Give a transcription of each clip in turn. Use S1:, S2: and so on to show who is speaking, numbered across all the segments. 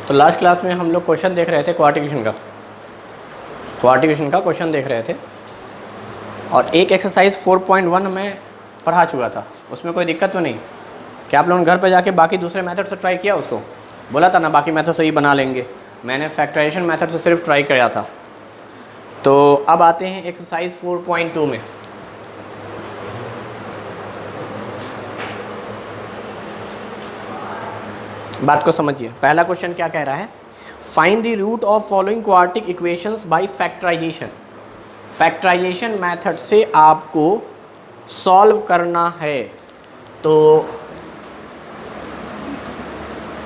S1: तो last class में हम लोग क्वेश्चन देख रहे थे क्वार्टिफिकेशन का क्वेश्चन देख रहे थे और एक एक्सरसाइज 4.1 में पढ़ा चुका था, उसमें कोई दिक्कत तो नहीं? क्या आप लोगों ने घर पे जाके बाकी दूसरे मेथड से ट्राई किया? उसको बोला था ना बाकी मेथड से ही बना लेंगे। मैंने फैक्टराइजेशन मेथड से सिर्फ ट्राई किया था। तो अब आते हैं एक्सरसाइज 4.2 में। बात को समझिए। पहला क्वेश्चन क्या कह रहा है? Find the root of following quadratic equations by factorisation. Factorisation method से आपको सॉल्व करना है। तो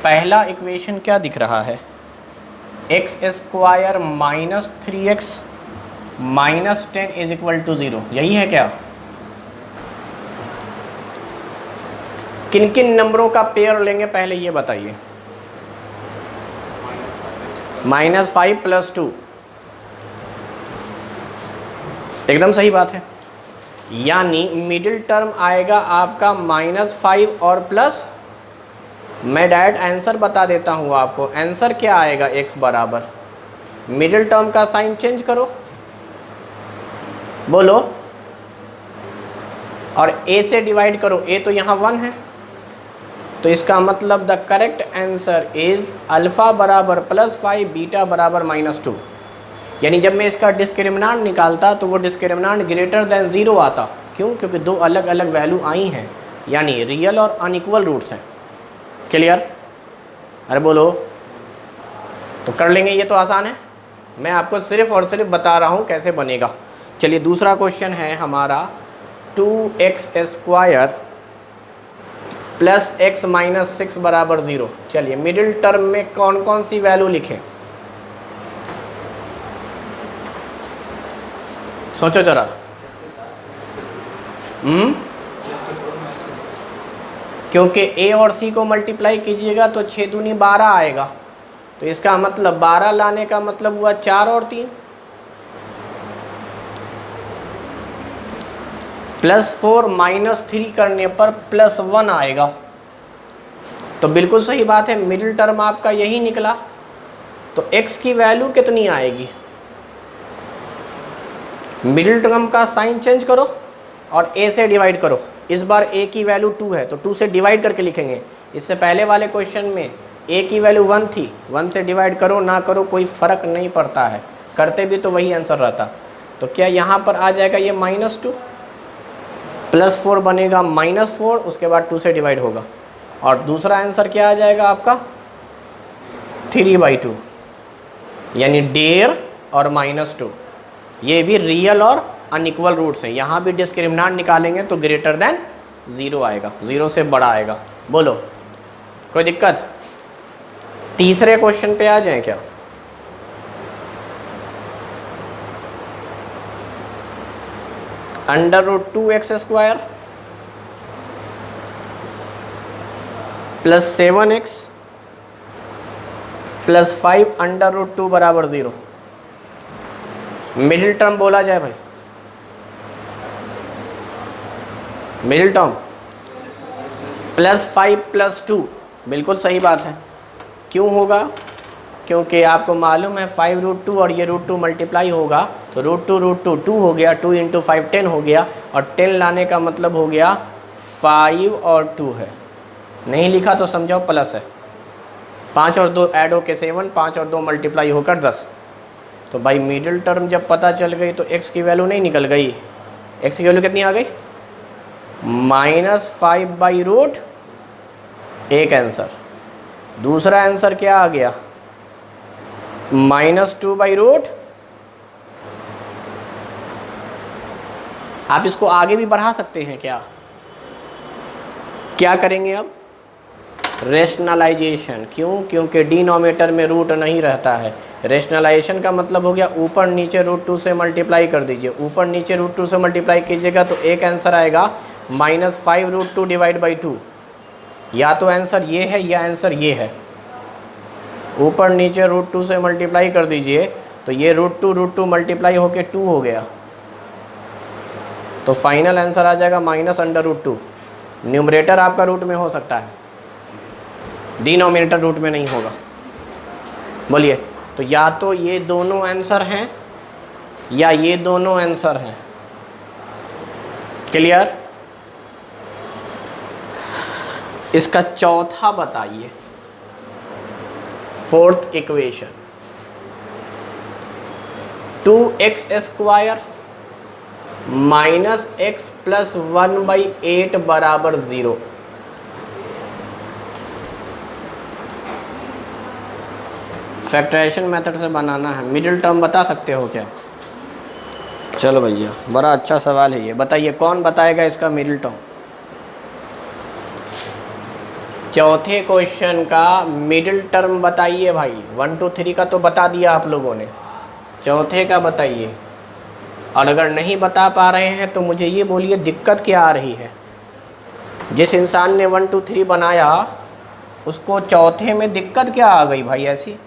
S1: पहला इक्वेशन क्या दिख रहा है? X square minus 3x minus 10 is equal to 0। यही है क्या? किन किन नंबरों का पेयर लेंगे पहले ये बताइए। -5 + 2, एकदम सही बात है। यानी मिडिल टर्म आएगा आपका -5 और प्लस, मैं डायरेक्ट आंसर बता देता हूँ आपको। आंसर क्या आएगा? x बराबर, मिडिल टर्म का साइन चेंज करो, बोलो, और a से डिवाइड करो। a तो यहाँ 1 है, तो इसका मतलब the correct answer is alpha बराबर +5, बीटा बराबर -2। यानी जब मैं इसका डिस्क्रिमिनेंट निकालता तो वो डिस्क्रिमिनेंट ग्रेटर देन 0 आता। क्यों? क्योंकि दो अलग अलग वैल्यू आई हैं, यानी रियल और अनइक्वल रूट्स हैं। क्लियर? अरे बोलो, तो कर लेंगे। ये तो आसान है, मैं आपको सिर्फ और सिर्फ बता रहा हूँ कैसे बनेगा। चलिए दूसरा क्वेश्चन है हमारा 2x² + x - 6 बराबर 0। चलिए मिडिल टर्म में कौन कौन सी वैल्यू लिखें? सोचो जरा। क्योंकि a और c को मल्टीप्लाई कीजिएगा तो 6 दूनी 12 आएगा, तो इसका मतलब 12 लाने का मतलब हुआ 4 और 3 +4 -3 करने पर +1 आएगा। तो बिल्कुल सही बात है, मिडिल टर्म आपका यही निकला। तो x की वैल्यू कितनी आएगी? मिडिल टर्म का साइन चेंज करो और a से डिवाइड करो। इस बार a की वैल्यू 2 है तो 2 से डिवाइड करके लिखेंगे। इससे पहले वाले क्वेश्चन में a की वैल्यू 1 थी, 1 से डिवाइड करो ना करो कोई फ़र्क नहीं पड़ता है, करते भी तो वही आंसर रहता। तो क्या यहाँ पर आ जाएगा ये -2, +4 बनेगा -4, उसके बाद 2 से डिवाइड होगा, और दूसरा आंसर क्या आ जाएगा आपका 3/2, यानी 1.5 और -2। ये भी रियल और अनइक्वल रूट्स हैं। यहाँ भी डिस्क्रिमिनेंट निकालेंगे तो ग्रेटर देन 0 आएगा, 0 से बड़ा आएगा। बोलो, कोई दिक्कत? तीसरे क्वेश्चन पे आ जाएं क्या? √2x² + 7x + 5 √2 बराबर 0। मिडिल टर्म बोला जाए भाई, मिडिल टर्म +5 + 2, बिल्कुल सही बात है। क्यों होगा? क्योंकि आपको मालूम है 5√2 और ये √2 मल्टीप्लाई होगा तो √2 2 हो गया, 2 × 5 10 हो गया, और 10 लाने का मतलब हो गया 5 और 2 है। नहीं लिखा तो समझाओ प्लस है। 5 और 2 ऐड होकर 7, 5 और 2 मल्टीप्लाई होकर 10। तो भाई मिडिल टर्म जब पता चल गई तो x की वैल्यू नहीं निकल गई। x की वैल्यू कितनी आ गई? -5/√, एक आंसर। दूसरा आंसर क्या आ गया? -2/√। आप इसको आगे भी बढ़ा सकते हैं। क्या करेंगे अब? रेशनलाइजेशन। क्यों? क्योंकि डिनोमिनेटर में रूट नहीं रहता है। रेशनलाइजेशन का मतलब हो गया ऊपर नीचे √2 से मल्टीप्लाई कर दीजिए। ऊपर नीचे √2 से मल्टीप्लाई कीजिएगा तो एक आंसर आएगा -5√2 / 2। या तो आंसर ये है या आंसर ये है। ऊपर नीचे √2 से मल्टीप्लाई कर दीजिए तो ये √2 मल्टीप्लाई होके 2 हो गया, तो फाइनल आंसर आ जाएगा -√2। न्यूमरेटर आपका रूट में हो सकता है, डिनोमिनेटर रूट में नहीं होगा। बोलिए, तो या तो ये दोनों आंसर हैं या ये दोनों आंसर हैं। क्लियर? इसका चौथा बताइए, fourth equation, 2x² minus x plus 1/8 बराबर 0। फैक्टराइजेशन मेथड से बनाना है। मिडिल टर्म बता सकते हो क्या? चलो भैया, बड़ा अच्छा सवाल है ये। बताइए कौन बताएगा इसका मिडिल टर्म? चौथे क्वेश्चन का मिडिल टर्म बताइए भाई। 1 2 3 का तो बता दिया आप लोगों ने, चौथे का बताइए। और अगर नहीं बता पा रहे हैं तो मुझे ये बोलिए दिक्कत क्या आ रही है। जिस इंसान ने 1 2 3 बनाया उसको चौथे में दिक्कत क्या आ गई भाई ऐसी?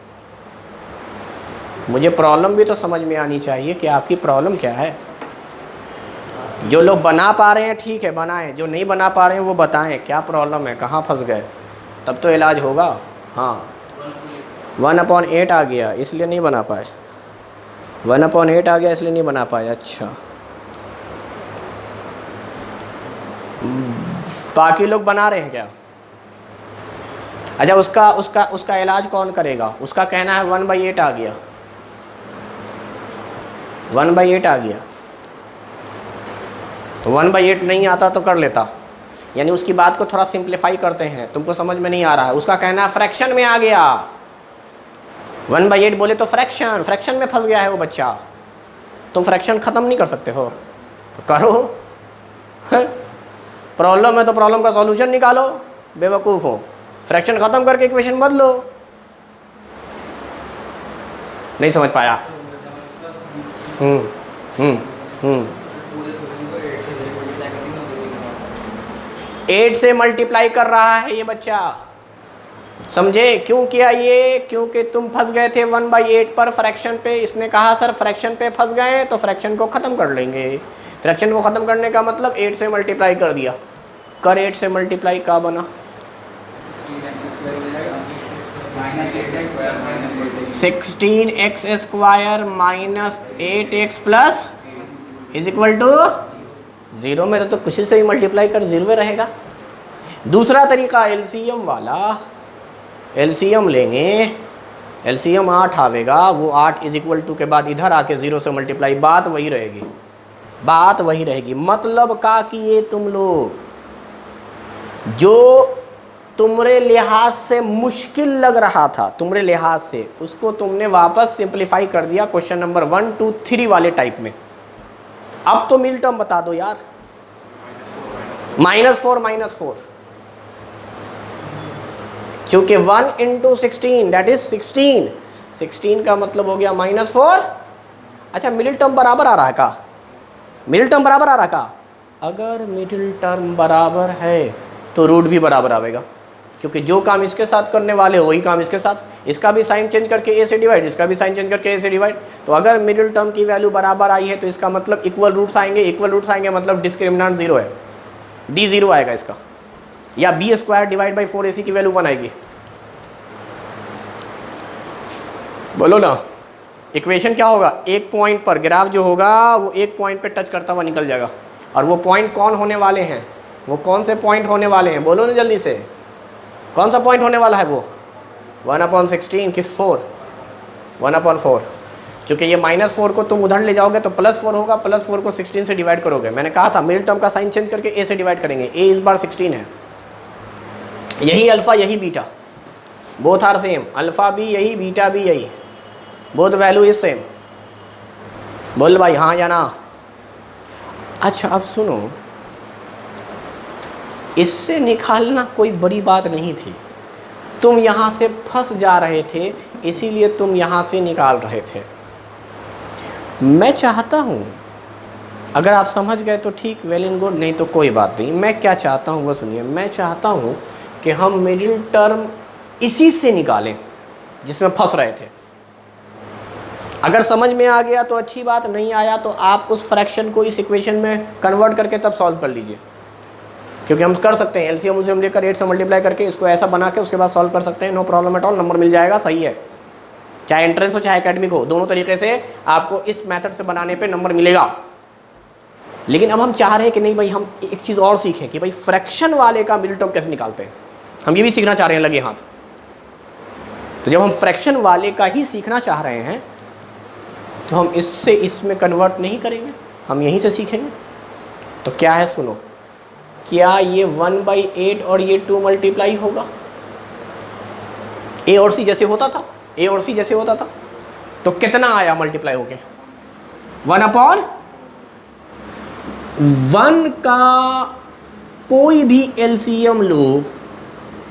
S1: मुझे प्रॉब्लम भी तो समझ में आनी चाहिए कि आपकी प्रॉब्लम क्या है। जो लोग बना पा रहे हैं ठीक है बनाएं, जो नहीं बना पा रहे हैं वो बताएं क्या प्रॉब्लम है, कहाँ फंस गए, तब तो इलाज होगा। हाँ, 1/8 आ गया इसलिए नहीं बना पाए, 1/8 आ गया इसलिए नहीं बना पाए। अच्छा, बाकी लोग बना रहे हैं क्या? अच्छा, उसका इलाज कौन करेगा? उसका कहना है 1/8 आ गया, 1/8 आ गया। तो 1/8 नहीं आता तो कर लेता, यानी उसकी बात को थोड़ा सिंप्लीफाई करते हैं। तुमको समझ में नहीं आ रहा है। उसका कहना है फ्रैक्शन में आ गया। 1/8 बोले तो फ्रैक्शन में फंस गया है वो बच्चा। तुम फ्रैक्शन ख़त्म नहीं कर सकते हो तो करो। प्रॉब्लम है तो प्रॉब्लम का सॉल्यूशन निकालो, बेवकूफ़ हो। फ्रैक्शन ख़त्म करके इक्वेशन बदलो। नहीं समझ पाया? 8 से मल्टीप्लाई कर रहा है ये बच्चा, समझे? क्यों किया ये? क्योंकि तुम फंस गए थे 1/8 पर फ्रैक्शन पे। इसने कहा सर फ्रैक्शन पे फंस गए तो फ्रैक्शन को ख़त्म कर लेंगे। फ्रैक्शन को ख़त्म करने का मतलब 8 से मल्टीप्लाई कर दिया। कर 8 से मल्टीप्लाई का बना 16x² minus 8x plus is equal to 0 में तो कुछ से ही मल्टीप्लाई कर 0 में रहेगा। दूसरा तरीका एलसीएम वाला, एलसीएम लेंगे, एलसीएम 8 आवेगा, वो 8 इज इक्वल टू के बाद इधर आके 0 से मल्टीप्लाई, बात वही रहेगी, बात वही रहेगी। मतलब का कि ये तुम लोग जो तुम्हारे लिहाज से मुश्किल लग रहा था, तुम्हारे लिहाज से, उसको तुमने वापस सिंप्लीफाई कर दिया क्वेश्चन नंबर 1 2 3 वाले टाइप में। अब तो मिल टर्म बता दो यार। -4 क्योंकि 1 × 16 दैट इज 16 का मतलब हो गया -4। अच्छा, मिडिल टर्म बराबर आ रहा है का? मिडिल टर्म बराबर आ रहा का? अगर मिडिल टर्म बराबर है तो रूट भी बराबर आएगा, क्योंकि जो काम इसके साथ करने वाले हो वही काम इसके साथ। इसका भी साइन चेंज करके ए से डिवाइड, इसका भी साइन चेंज करके ए से डिवाइड। तो अगर मिडिल टर्म की वैल्यू बराबर आई है तो इसका मतलब इक्वल रूट्स आएंगे। इक्वल रूट्स आएंगे मतलब डिस्क्रिमिनेंट 0 है, डी 0 आएगा इसका, या b² डिवाइड बाई 4ac की वैल्यू 1 आएगी। बोलो ना, इक्वेशन क्या होगा? एक पॉइंट पर ग्राफ जो होगा वो एक पॉइंट पे टच करता हुआ निकल जाएगा। और वो पॉइंट कौन होने वाले हैं? वो कौन से पॉइंट होने वाले हैं? बोलो ना जल्दी से, कौन सा पॉइंट होने वाला है वो? 1/16 किस 4? 1/4। क्योंकि ये -4 को तुम उधर ले जाओगे तो +4 होगा, +4 को 16 से डिवाइड करोगे। मैंने कहा था मिडिल टर्म का साइन चेंज करके ए से डिवाइड करेंगे। ए इस बार 16 है, यही अल्फ़ा यही beta, both are same. Alpha भी यही, बीटा भी यही, बोथ वैल्यू इज सेम। बोल भाई हाँ या ना? अच्छा, अब सुनो, इससे निकालना कोई बड़ी बात नहीं थी। तुम यहाँ से फंस जा रहे थे, इसीलिए तुम यहाँ से निकाल रहे थे। मैं चाहता हूँ अगर आप समझ गए तो ठीक, वेल एंड गुड, नहीं तो कोई बात नहीं। मैं क्या चाहता हूँ वो सुनिए। मैं चाहता हूँ कि हम मिडिल टर्म इसी से निकालें जिसमें फंस रहे थे। अगर समझ में आ गया तो अच्छी बात, नहीं आया तो आप उस फ्रैक्शन को इस इक्वेशन में कन्वर्ट करके तब सॉल्व कर लीजिए, क्योंकि हम कर सकते हैं। एलसीएम उलसीएम लेकर 8 से मल्टीप्लाई करके इसको ऐसा बना के उसके बाद सॉल्व कर सकते हैं, no problem at all. Number मिल जाएगा, सही है। चाहे एंट्रेंस हो चाहे एकेडमिक हो, दोनों तरीके से आपको इस मेथड से बनाने पे नंबर मिलेगा। लेकिन अब हम चाह रहे हैं कि नहीं भाई, हम एक चीज़ और सीखें कि भाई फ्रैक्शन वाले का मिडिल टर्म कैसे निकालते हैं, हम ये भी सीखना चाह रहे हैं लगे हाथ। तो जब हम फ्रैक्शन वाले का ही सीखना चाह रहे हैं तो हम इससे इसमें कन्वर्ट नहीं करेंगे, हम यहीं से सीखेंगे। तो क्या है सुनो, क्या ये 1/8 और ये 2 मल्टीप्लाई होगा? ए और सी जैसे होता था, ए और सी जैसे होता था, तो कितना आया मल्टीप्लाई होके? 1/1 का कोई भी एलसीएम लो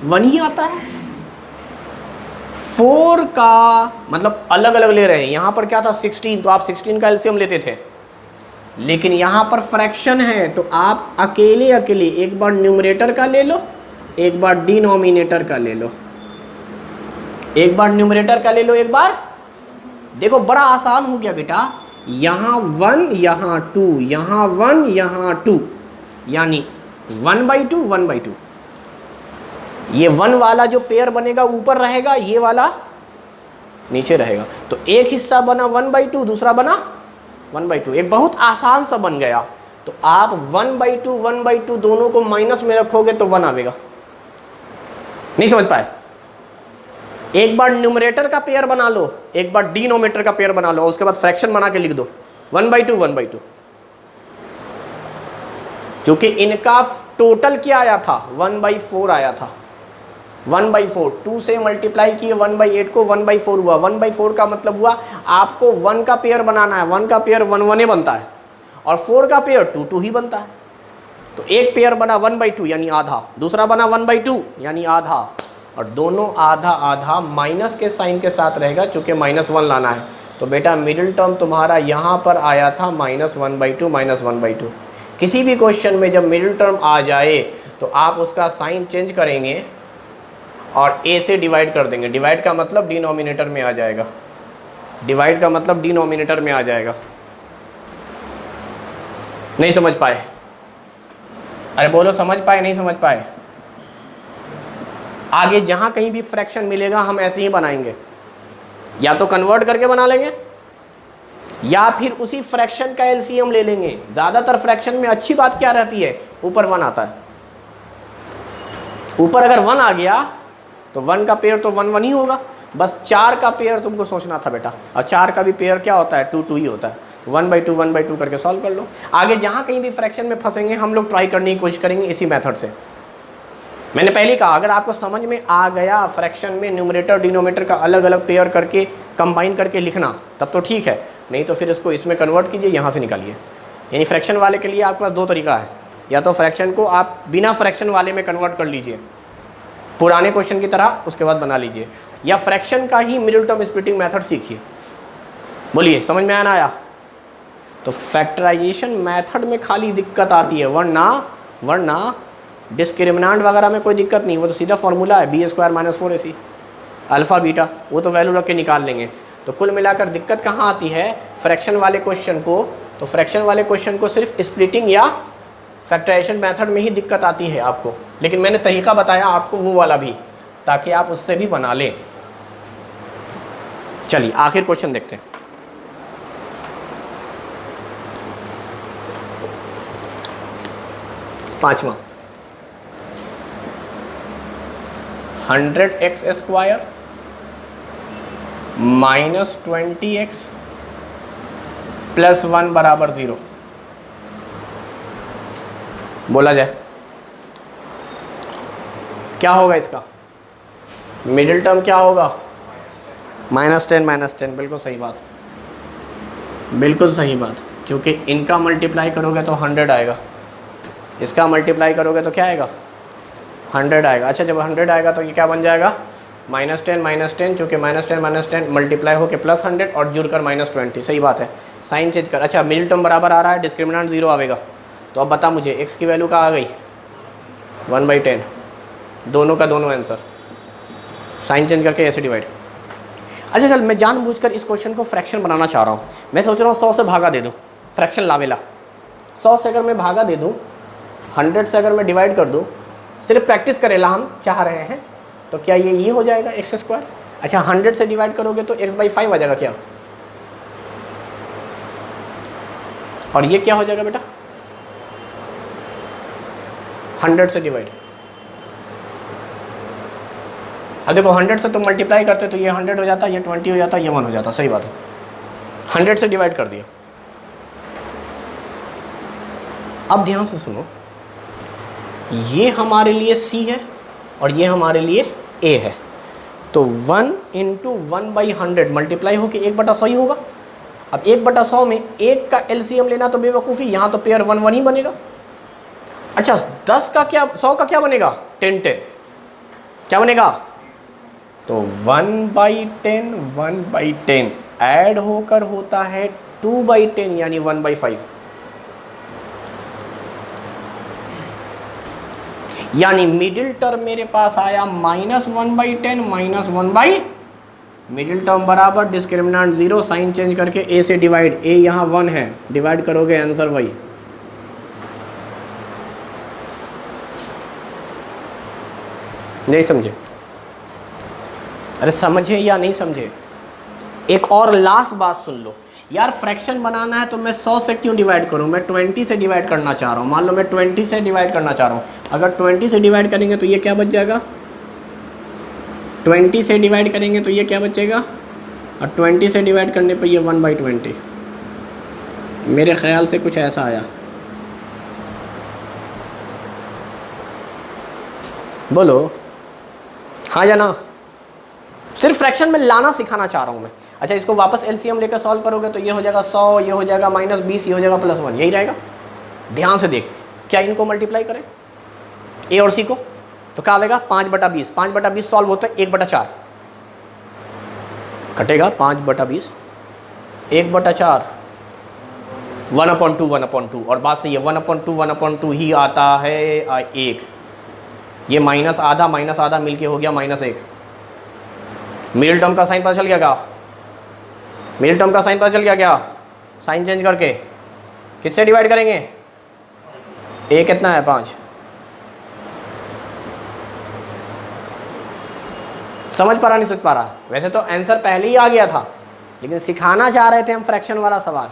S1: 1 ही आता है। 4 का मतलब अलग अलग ले रहे हैं, यहाँ पर क्या था 16, तो आप 16 का एलसीएम लेते थे, लेकिन यहाँ पर फ्रैक्शन है तो आप अकेले अकेले एक बार न्यूमरेटर का ले लो, एक बार डिनोमिनेटर का ले लो, एक बार न्यूमरेटर का ले लो, एक बार। देखो बड़ा आसान हो गया बेटा, यहाँ 1 यहाँ 2, यहाँ 1 यहाँ 2, यानी 1/2 1/2। ये 1 वाला जो पेयर बनेगा ऊपर रहेगा, ये वाला नीचे रहेगा, तो एक हिस्सा बना 1/2, दूसरा बना 1/2, एक बहुत आसान सा बन गया। तो आप 1/2 1/2 दोनों को माइनस में रखोगे तो 1 आवेगा। नहीं समझ पाए? एक बार न्यूमरेटर का पेयर बना लो, एक बार डिनोमिनेटर का पेयर बना लो, उसके बाद फ्रैक्शन बना के लिख दो 1/2 1/2। क्योंकि इनका टोटल क्या आया था, 1/4 आया था, 1/4, 2 से मल्टीप्लाई किए 1/8 को, 1/4 हुआ। 1/4 का मतलब हुआ आपको 1 का पेयर बनाना है, 1 का पेयर 1 1 बनता है, और 4 का पेयर 2 2 ही बनता है। तो एक पेयर बना 1/2 यानी आधा, दूसरा बना 1/2 यानी आधा, और दोनों आधा आधा माइनस के साइन के साथ रहेगा, चूँकि -1 लाना है। तो बेटा मिडिल टर्म तुम्हारा यहाँ पर आया था -1/2 -1/2। किसी भी क्वेश्चन में जब मिडिल टर्म आ जाए तो आप उसका साइन चेंज करेंगे और a से डिवाइड कर देंगे। डिवाइड का मतलब डिनोमिनेटर में आ जाएगा, डिवाइड का मतलब डिनोमिनेटर में आ जाएगा। नहीं समझ पाए? अरे बोलो समझ पाए नहीं समझ पाए? आगे जहाँ कहीं भी फ्रैक्शन मिलेगा हम ऐसे ही बनाएंगे, या तो कन्वर्ट करके बना लेंगे या फिर उसी फ्रैक्शन का एलसीएम ले लेंगे। ज़्यादातर फ्रैक्शन में अच्छी बात क्या रहती है, ऊपर 1 आता है। ऊपर अगर 1 आ गया तो 1 का पेयर तो 1 1 ही होगा, बस 4 का पेयर तुमको सोचना था बेटा, और 4 का भी पेयर क्या होता है, 2 2 ही होता है। 1/2 1/2 करके सॉल्व कर लो। आगे जहाँ कहीं भी फ्रैक्शन में फंसेंगे हम लोग ट्राई करने की कोशिश करेंगे इसी मेथड से। मैंने पहले कहा अगर आपको समझ में आ गया फ्रैक्शन में न्यूमरेटर डिनोमिनेटर का अलग अलग पेयर करके कंबाइन करके लिखना, तब तो ठीक है, नहीं तो फिर इसको इसमें कन्वर्ट कीजिए, यहाँ से निकालिए। यानी फ्रैक्शन वाले के लिए आपके पास 2 तरीका है, या तो फ्रैक्शन को आप बिना फ्रैक्शन वाले में कन्वर्ट कर लीजिए पुराने क्वेश्चन की तरह, उसके बाद बना लीजिए, या फ्रैक्शन का ही मिडिल टर्म स्प्लिटिंग मेथड सीखिए। बोलिए समझ में आया? तो फैक्टराइजेशन मेथड में खाली दिक्कत आती है, वरना डिस्क्रिमिनेंट वगैरह में कोई दिक्कत नहीं, वो तो सीधा फॉर्मूला है b² - 4ac अल्फ़ा बीटा, वो तो वैल्यू रख के निकाल लेंगे। तो कुल मिलाकर दिक्कत कहाँ आती है फ्रैक्शन वाले क्वेश्चन को? तो फ्रैक्शन वाले क्वेश्चन को सिर्फ स्प्लिटिंग या फैक्टराइजेशन मेथड में ही दिक्कत आती है आपको, लेकिन मैंने तरीका बताया आपको वो वाला भी, ताकि आप उससे भी बना लें। चलिए आखिर क्वेश्चन देखते हैं। पांचवा, 100x² - 20x + 1 = 0 बोला जाए क्या होगा इसका मिडिल टर्म? क्या होगा? -10 बिल्कुल सही बात, बिल्कुल सही बात, क्योंकि इनका मल्टीप्लाई करोगे तो 100 आएगा, इसका मल्टीप्लाई करोगे तो क्या आएगा, 100 आएगा। अच्छा जब 100 आएगा तो ये क्या बन जाएगा, -10 चूँकि -10 मल्टीप्लाई होकर +100 और जुड़कर -20। सही बात है, साइन चेंज कर। अच्छा मिडिल टर्म बराबर आ रहा है, डिस्क्रिमिनेंट 0 आएगा। तो अब बता मुझे x की वैल्यू क्या आ गई, 1/10, दोनों का दोनों आंसर, साइन चेंज करके ऐसे डिवाइड। अच्छा चल मैं जानबूझकर इस क्वेश्चन को फ्रैक्शन बनाना चाह रहा हूँ। मैं सोच रहा हूँ 100 से भागा दे दूँ, फ्रैक्शन लावेला 100 से अगर मैं भागा दे दूँ, 100 से अगर मैं डिवाइड कर दूँ, सिर्फ प्रैक्टिस करेला हम चाह रहे हैं, तो क्या ये हो जाएगा x²? अच्छा 100 से डिवाइड करोगे तो x/5 आ जाएगा क्या, और ये क्या हो जाएगा बेटा 100 से डिवाइड। अब देखो 100 से तो मल्टीप्लाई करते तो ये 100 हो जाता, ये 20 हो जाता, ये 1 हो जाता, सही बात है। 100 से डिवाइड कर दिया। अब ध्यान से सुनो, ये हमारे लिए C है और ये हमारे लिए A है, तो 1 × 1/100 मल्टीप्लाई होकर 1/100 ही होगा। अब 1/100 में 1 का LCM लेना तो बेवकूफ़ी, यहाँ तो पेयर 1 1 ही बनेगा। अच्छा 10 का क्या, 100 का क्या बनेगा 10 10, क्या बनेगा, तो 1/10 1/10 ऐड होकर होता है 2/10 यानी 1/5, यानी मिडिल टर्म मेरे पास आया -1/10 -1/, मिडिल टर्म बराबर डिस्क्रिमिनेंट 0, साइन चेंज करके A से डिवाइड, A यहाँ 1 है, डिवाइड करोगे आंसर वही। नहीं समझे, अरे समझे या नहीं समझे। एक और लास्ट बात सुन लो यार, फ्रैक्शन बनाना है तो मैं 100 से क्यों डिवाइड करूं, मैं 20 से डिवाइड करना चाह रहा हूं। मान लो मैं 20 से डिवाइड करना चाह रहा हूं, अगर 20 से डिवाइड करेंगे तो ये क्या बच जाएगा, 20 से डिवाइड करेंगे तो ये क्या बचेगा, और 20 से डिवाइड करने पर ये 1/20, मेरे ख्याल से कुछ ऐसा आया। बोलो हाँ या ना, सिर्फ फ्रैक्शन में लाना सिखाना चाह रहा हूँ मैं। अच्छा इसको वापस एलसीएम लेकर सॉल्व करोगे तो ये हो जाएगा 100, ये हो जाएगा -20, ये हो जाएगा +1, यही रहेगा। ध्यान से देख, क्या इनको मल्टीप्लाई करें ए और सी को, तो क्या आएगा 5/20, 5/20 सॉल्व होता है 1/4, कटेगा 5/20 1/4, 1/2 1/2, और बात सही है 1/2 1/2 ही आता है 1, ये -आधा मिलके हो गया -1। मिडिल टर्म का साइन पता चल गया क्या, मिडिल टर्म का साइन पता चल गया क्या, साइन चेंज करके किससे डिवाइड करेंगे, ए कितना है 5, समझ पा रहा नहीं समझ पा रहा, वैसे तो आंसर पहले ही आ गया था, लेकिन सिखाना चाह रहे थे हम फ्रैक्शन वाला सवाल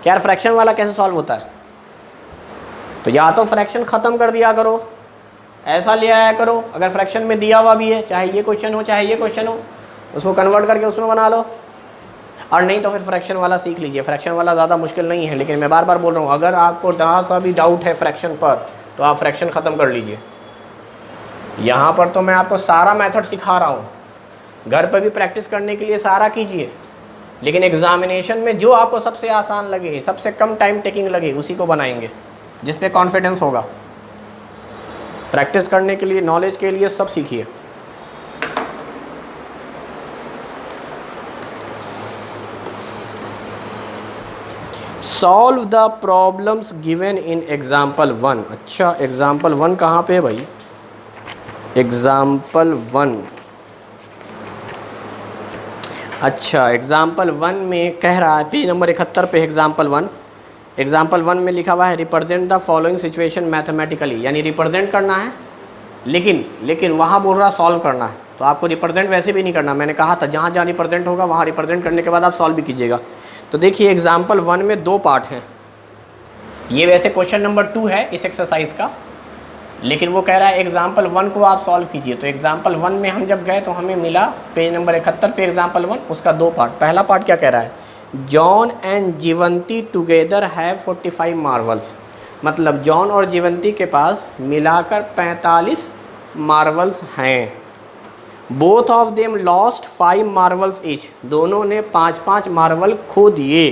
S1: कि यार फ्रैक्शन वाला कैसे सॉल्व होता है। तो या तो फ्रैक्शन ख़त्म कर दिया करो, ऐसा ले आया करो, अगर फ्रैक्शन में दिया हुआ भी है, चाहे ये क्वेश्चन हो चाहे ये क्वेश्चन हो, उसको कन्वर्ट करके उसमें बना लो, और नहीं तो फिर फ्रैक्शन वाला सीख लीजिए। फ्रैक्शन वाला ज़्यादा मुश्किल नहीं है, लेकिन मैं बार बार बोल रहा हूँ अगर आपको जहाँ सा भी डाउट है फ्रैक्शन पर तो आप फ्रैक्शन ख़त्म कर लीजिए। यहाँ पर तो मैं आपको सारा मेथड सिखा रहा हूँ, घर पर भी प्रैक्टिस करने के लिए सारा कीजिए, लेकिन एग्जामिनेशन में जो आपको सबसे आसान लगे, सबसे कम टाइम टेकिंग लगे, उसी को बनाएंगे जिस पे कॉन्फिडेंस होगा। प्रैक्टिस करने के लिए, नॉलेज के लिए सब सीखिए। Solve the problems given in example 1। अच्छा एग्जाम्पल 1 कहाँ पे है भाई, एग्जाम्पल 1, अच्छा एग्जाम्पल 1 में कह रहा है पेज नंबर 71 पे एग्जाम्पल 1, एग्जाम्पल 1 में लिखा हुआ है represent the following situation mathematically, यानी रिप्रेजेंट करना है, लेकिन वहाँ बोल रहा सॉल्व करना है। तो आपको रिप्रेजेंट वैसे भी नहीं करना, मैंने कहा था जहाँ जहाँ रिप्रेजेंट होगा वहाँ रिप्रेजेंट करने के बाद आप सॉल्व भी कीजिएगा। तो देखिए एग्जाम्पल 1 में 2 पार्ट हैं, ये वैसे क्वेश्चन नंबर 2 है इस एक्सरसाइज का, लेकिन वो कह रहा है एग्जाम्पल 1 को आप सॉल्व कीजिए। तो एग्जाम्पल 1 में हम जब गए तो हमें मिला पेज नंबर 71 पे एग्जाम्पल 1, उसका 2 पार्ट। पहला पार्ट क्या कह रहा है, John and Jeevanti together have 45 marbles, मतलब जॉन और जीवंती के पास मिलाकर 45 मार्वल्स हैं। Both of them lost 5 marbles each, दोनों ने 5-5 मार्वल खो दिए।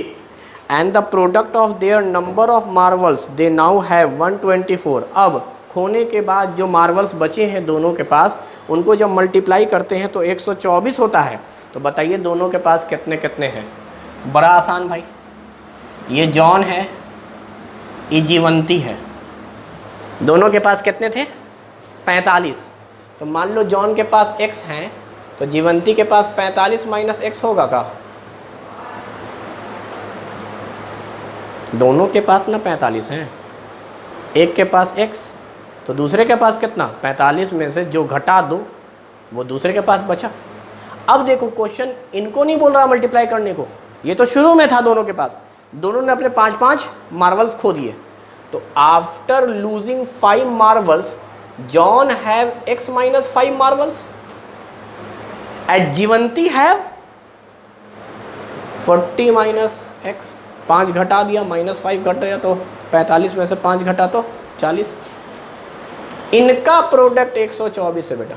S1: And the product of their number of marbles they now have 124, अब खोने के बाद जो मार्वल्स बचे हैं दोनों के पास, उनको जब मल्टीप्लाई करते हैं तो 124 होता है। तो बताइए दोनों के पास कितने कितने हैं। बड़ा आसान भाई, ये जॉन है, ये जीवंती है, दोनों के पास कितने थे 45। तो मान लो जॉन के पास x हैं तो जीवंती के पास 45 माइनस x होगा का, दोनों के पास ना 45 हैं, एक के पास x तो दूसरे के पास कितना 45 में से जो घटा दो वो दूसरे के पास बचा। अब देखो क्वेश्चन इनको नहीं बोल रहा मल्टीप्लाई करने को, ये तो शुरू में था दोनों के पास, दोनों ने अपने 5-5 मार्वल्स खो दिए। तो after losing 5 marbles John have x - 5 marbles and Jeevanti have 40 - x। 5 घटा दिया, -5 घट गया तो 45 में से 5 घटा तो 40। इनका प्रोडक्ट 124 है बेटा।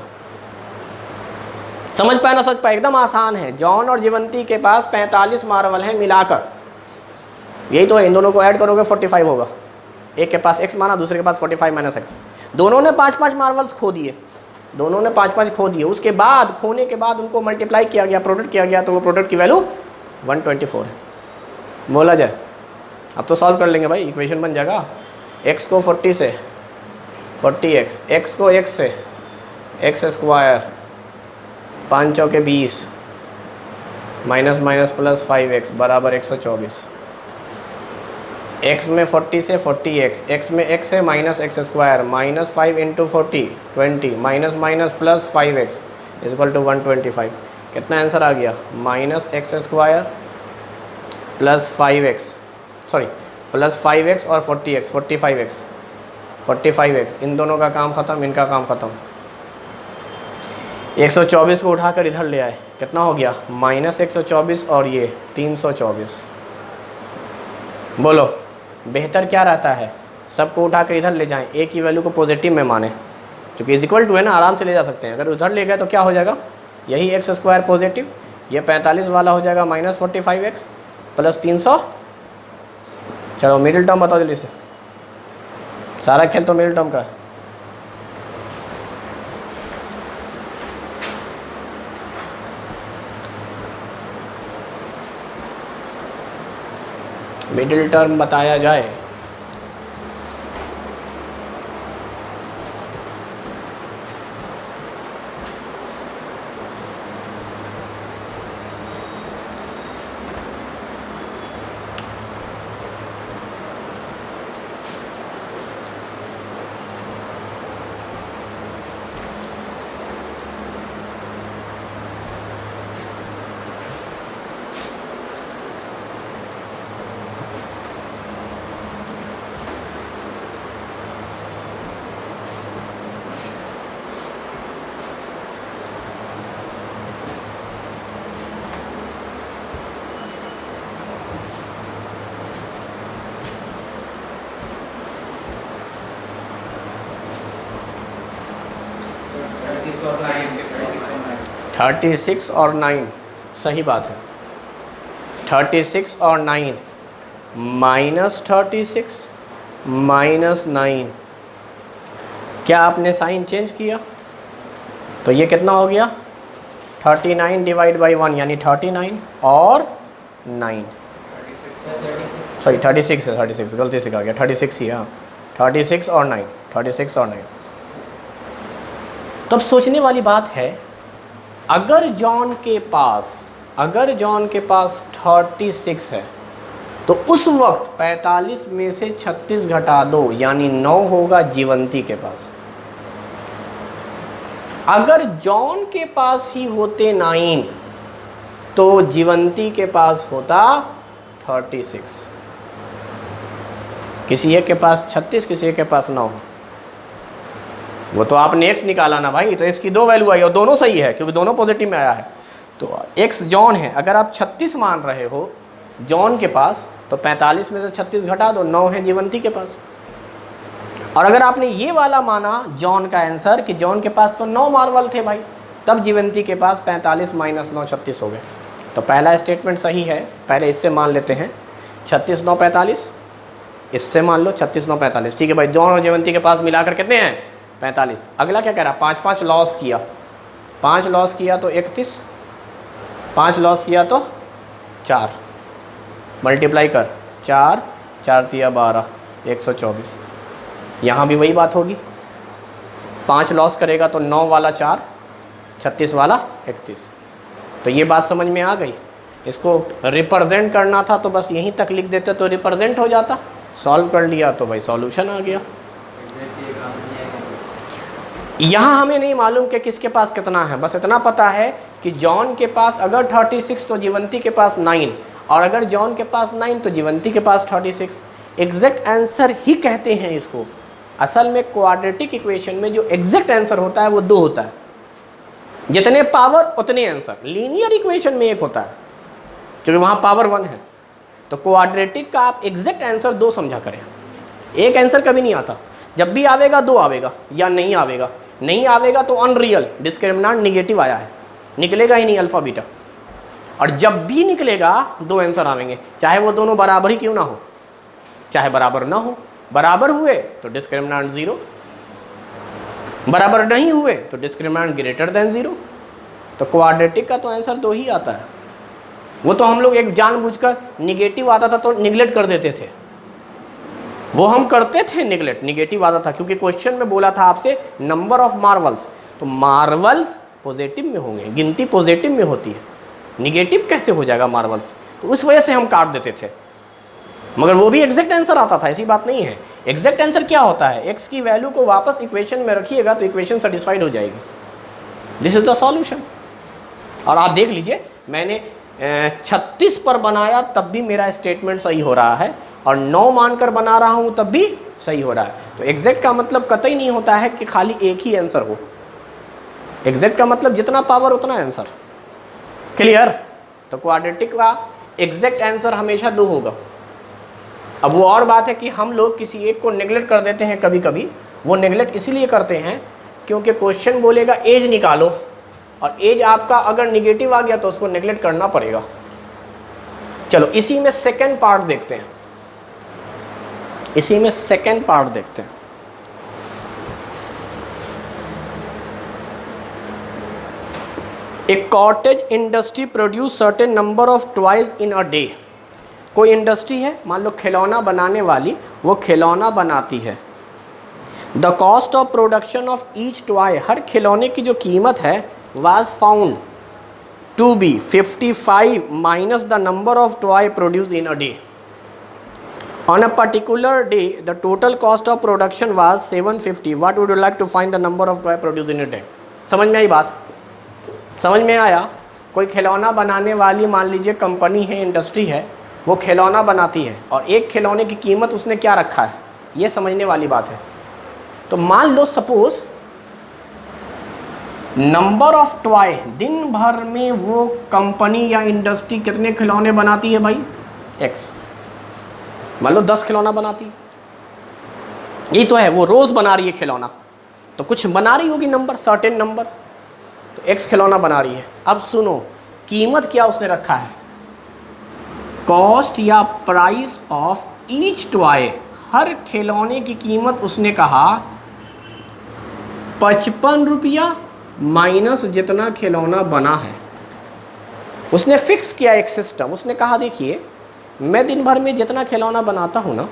S1: समझ पाए ना? समझ पाए? एकदम आसान है। जॉन और जीवंती के पास 45 मार्वल हैं मिलाकर, यही तो है। इन दोनों को ऐड करोगे 45 होगा। एक के पास x माना, दूसरे के पास 45 - x। दोनों ने 5-5 मार्वल्स खो दिए, दोनों ने 5-5 खो दिए। उसके बाद खोने के बाद उनको मल्टीप्लाई किया गया, प्रोडक्ट किया गया, तो वो प्रोडक्ट की वैल्यू 124 है। बोला जाए अब तो सॉल्व कर लेंगे भाई, इक्वेशन बन जाएगा। x को 40 से 40x, x को x से x², 5 चौके 20, माइनस प्लस 5x बराबर 124। x में 40 से 40x, x में x है -x², -5 × 40 20, माइनस प्लस 5x = 125। कितना आंसर आ गया? -x² plus 5x, sorry plus 5x और 40x 45x। इन दोनों का काम ख़त्म, इनका काम ख़त्म। 124 को उठाकर इधर ले आए, कितना हो गया? -124 और ये 324। बोलो बेहतर क्या रहता है? सबको उठाकर इधर ले जाएं, a की वैल्यू को पॉजिटिव में माने, क्योंकि इक्वल टू है ना, आराम से ले जा सकते हैं। अगर उधर ले गए तो क्या हो जाएगा? यही x² पॉजिटिव, ये 45 वाला हो जाएगा -45x प्लस 300। चलो मिडिल टर्म बताओ जल्दी से, सारा खेल तो मिडिल टर्म का है। मिडिल टर्म बताया जाए।
S2: और
S1: 36 और 9 सही बात है। 36 और 9 -36 -9, क्या आपने साइन चेंज किया? तो ये कितना हो गया? 39 / 1 यानी 39 और 9, सॉरी 36 है, 36 गलती से कहा गया, 36 ही है। हाँ 36 और 9, 36 और 9। तब सोचने वाली बात है, अगर जॉन के पास 36 है तो उस वक्त 45 में से 36 घटा दो यानी 9 होगा जीवंती के पास। अगर जॉन के पास ही होते 9 तो जीवंती के पास होता 36। किसी एक के पास 36, किसी एक के पास 9। वो तो आपने x निकाला ना भाई, तो x की 2 वैल्यू आई और दोनों सही है क्योंकि दोनों पॉजिटिव में आया है। तो x जॉन है, अगर आप 36 मान रहे हो जॉन के पास तो 45 में से 36 घटा दो, 9 है जीवंती के पास। और अगर आपने ये वाला माना जॉन का आंसर कि जॉन के पास तो 9 मार्वल थे भाई, तब जीवंती के पास 45 - 9 36 हो गए। तो पहला स्टेटमेंट सही है, पहले इससे मान लेते हैं 36 9 45, इससे मान लो 36 9 45। ठीक है भाई, जॉन और जीवंती के पास मिलाकर कितने हैं? 45। अगला क्या कह रहा? 5 लॉस किया, 5 लॉस किया तो 31, 5 लॉस किया तो 4, मल्टीप्लाई कर 4 4 × 12 124। यहाँ भी वही बात होगी, 5 लॉस करेगा तो 9 वाला 4, 36 वाला 31। तो ये बात समझ में आ गई। इसको रिप्रेजेंट करना था तो बस यहीं तक लिख देते तो रिप्रेजेंट हो जाता। सॉल्व कर लिया तो भाई सॉल्यूशन आ गया। यहाँ हमें नहीं मालूम कि किसके पास कितना है, बस इतना पता है कि जॉन के पास अगर 36 तो जीवंती के पास 9, और अगर जॉन के पास 9 तो जीवंती के पास 36। एग्जैक्ट आंसर ही कहते हैं इसको। असल में क्वाड्रेटिक इक्वेशन में जो एग्जैक्ट आंसर होता है वो 2 होता है, जितने पावर उतने आंसर। लीनियर इक्वेशन में 1 होता है क्योंकि वहाँ पावर 1 है। तो क्वाड्रेटिक का आप एग्जैक्ट आंसर 2 समझा करें। एक आंसर कभी नहीं आता, जब भी आवेगा 2 आवेगा, या नहीं आवेगा। नहीं आवेगा तो अनरियल डिस्क्रिमिनेंट निगेटिव आया है, निकलेगा ही नहीं अल्फा बीटा। और जब भी निकलेगा 2 आंसर आवेंगे, चाहे वो दोनों बराबर ही क्यों ना हो, चाहे बराबर ना हो। बराबर हुए तो डिस्क्रिमिनेंट 0, बराबर नहीं हुए तो डिस्क्रिमिनेंट ग्रेटर देन 0। तो क्वाड्रेटिक का तो आंसर 2 ही आता है। वो तो हम लोग एक जानबूझकर निगेटिव आता था तो निगलेक्ट कर देते थे, वो हम करते थे निगलेक्ट, निगेटिव आता था क्योंकि क्वेश्चन में बोला था आपसे नंबर ऑफ मार्वल्स, तो मार्वल्स पॉजिटिव में होंगे, गिनती पॉजिटिव में होती है, निगेटिव कैसे हो जाएगा मार्वल्स, तो उस वजह से हम काट देते थे। मगर वो भी एग्जैक्ट आंसर आता था, ऐसी बात नहीं है। एग्जैक्ट आंसर क्या होता है, एक्स की वैल्यू को वापस इक्वेशन में रखिएगा तो इक्वेशन सेटिस्फाइड हो जाएगी। This is the solution. और आप देख लीजिए मैंने 36 पर बनाया तब भी मेरा स्टेटमेंट सही हो रहा है, और 9 मानकर बना रहा हूँ तब भी सही हो रहा है। तो एग्जैक्ट का मतलब कतई नहीं होता है कि खाली एक ही आंसर हो। एग्जैक्ट का मतलब जितना पावर उतना आंसर। क्लियर? तो क्वाड्रेटिक का एग्जैक्ट आंसर हमेशा 2 होगा। अब वो और बात है कि हम लोग किसी एक को नेगलेक्ट कर देते हैं कभी कभी। वो नेगलेक्ट इसीलिए करते हैं क्योंकि क्वेश्चन बोलेगा एज निकालो, और एज आपका अगर निगेटिव आ गया तो उसको नेगलेक्ट करना पड़ेगा। चलो इसी में सेकेंड पार्ट देखते हैं, इसी में सेकेंड पार्ट देखते हैं। A cottage industry produce certain number of toys in a day. कोई इंडस्ट्री है, मान लो खिलौना बनाने वाली, वो खिलौना बनाती है। The cost of production of each toy, हर खिलौने की जो कीमत है, was found to be 55 minus the number of toy produce in a day. On a particular day, the total cost of production was 750. What would you like to find the number of toy produced in a day? समझ में आई बात? समझ में आया? कोई खिलौना बनाने वाली मान लीजिए कंपनी है, इंडस्ट्री है, वो खिलौना बनाती है और एक खिलौने की कीमत उसने क्या रखा है, ये समझने वाली बात है। तो मान लो सपोज नंबर ऑफ टॉय, दिन भर में वो कंपनी या इंडस्ट्री कितने खिलौने बनाती है भाई? एक्स। मान लो 10 खिलौना बनाती है, यही तो है, वो रोज बना रही है खिलौना, तो कुछ बना रही होगी नंबर, सर्टेन नंबर, तो एक्स खिलौना बना रही है। अब सुनो, कीमत क्या उसने रखा है, कॉस्ट या प्राइस ऑफ ईच टॉय, हर खिलौने की कीमत उसने कहा 55 रुपया माइनस जितना खिलौना बना है। उसने फिक्स किया एक सिस्टम, उसने कहा देखिए मैं दिन भर में जितना खिलौना बनाता हूँ ना,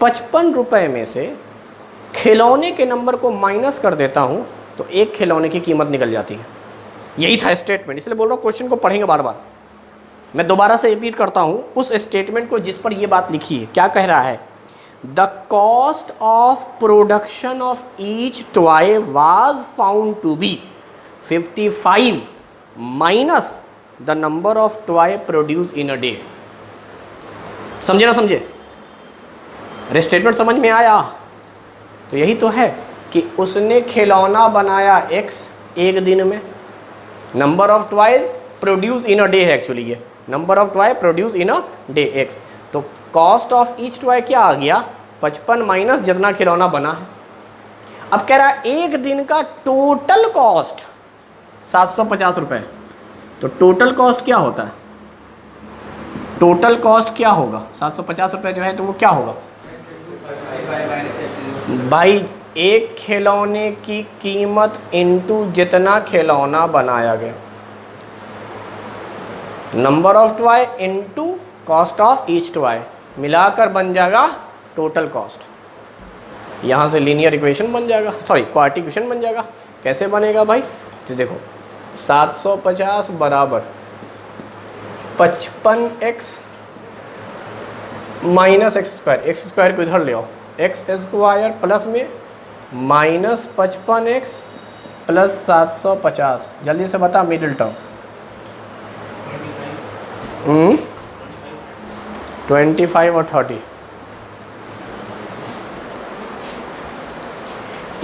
S1: 55 रुपये में से खिलौने के नंबर को माइनस कर देता हूँ तो एक खिलौने की कीमत निकल जाती है। यही था स्टेटमेंट, इसलिए बोल रहा हूँ क्वेश्चन को पढ़ेंगे बार बार। मैं दोबारा से रिपीट करता हूँ उस स्टेटमेंट को जिस पर ये बात लिखी है। क्या कह रहा है, the cost of production of each toy was found to be 55 minus the number of toy produce in a day. समझे ना समझे? स्टेटमेंट समझ में आया? तो यही तो है कि उसने खिलौना बनाया एक्स एक दिन में, number of toys produce in a day है एक्चुअली, ये number of toy produce in a day x. तो कॉस्ट ऑफ ईच टॉय क्या आ गया, 55 माइनस जितना खिलौना बना है। अब कह रहा है एक दिन का टोटल कॉस्ट 750 रुपये। तो टोटल कॉस्ट क्या होता है, टोटल कॉस्ट क्या होगा, 750 रुपये जो है तो वो क्या होगा भाई, एक खिलौने की कीमत इनटू जितना खिलौना बनाया गया, number of toy into cost of each toy, मिलाकर बन जाएगा टोटल कॉस्ट। यहाँ से लीनियर इक्वेशन बन जाएगा, सॉरी क्वाड्रेटिक इक्वेशन बन जाएगा। कैसे बनेगा भाई, तो देखो 750 बराबर 55x minus x square, x square को इधर ले आओ, एक्स स्क्वायर प्लस में माइनस 55x प्लस 750, जल्दी से बता मिडिल टर्म। 25 और 30,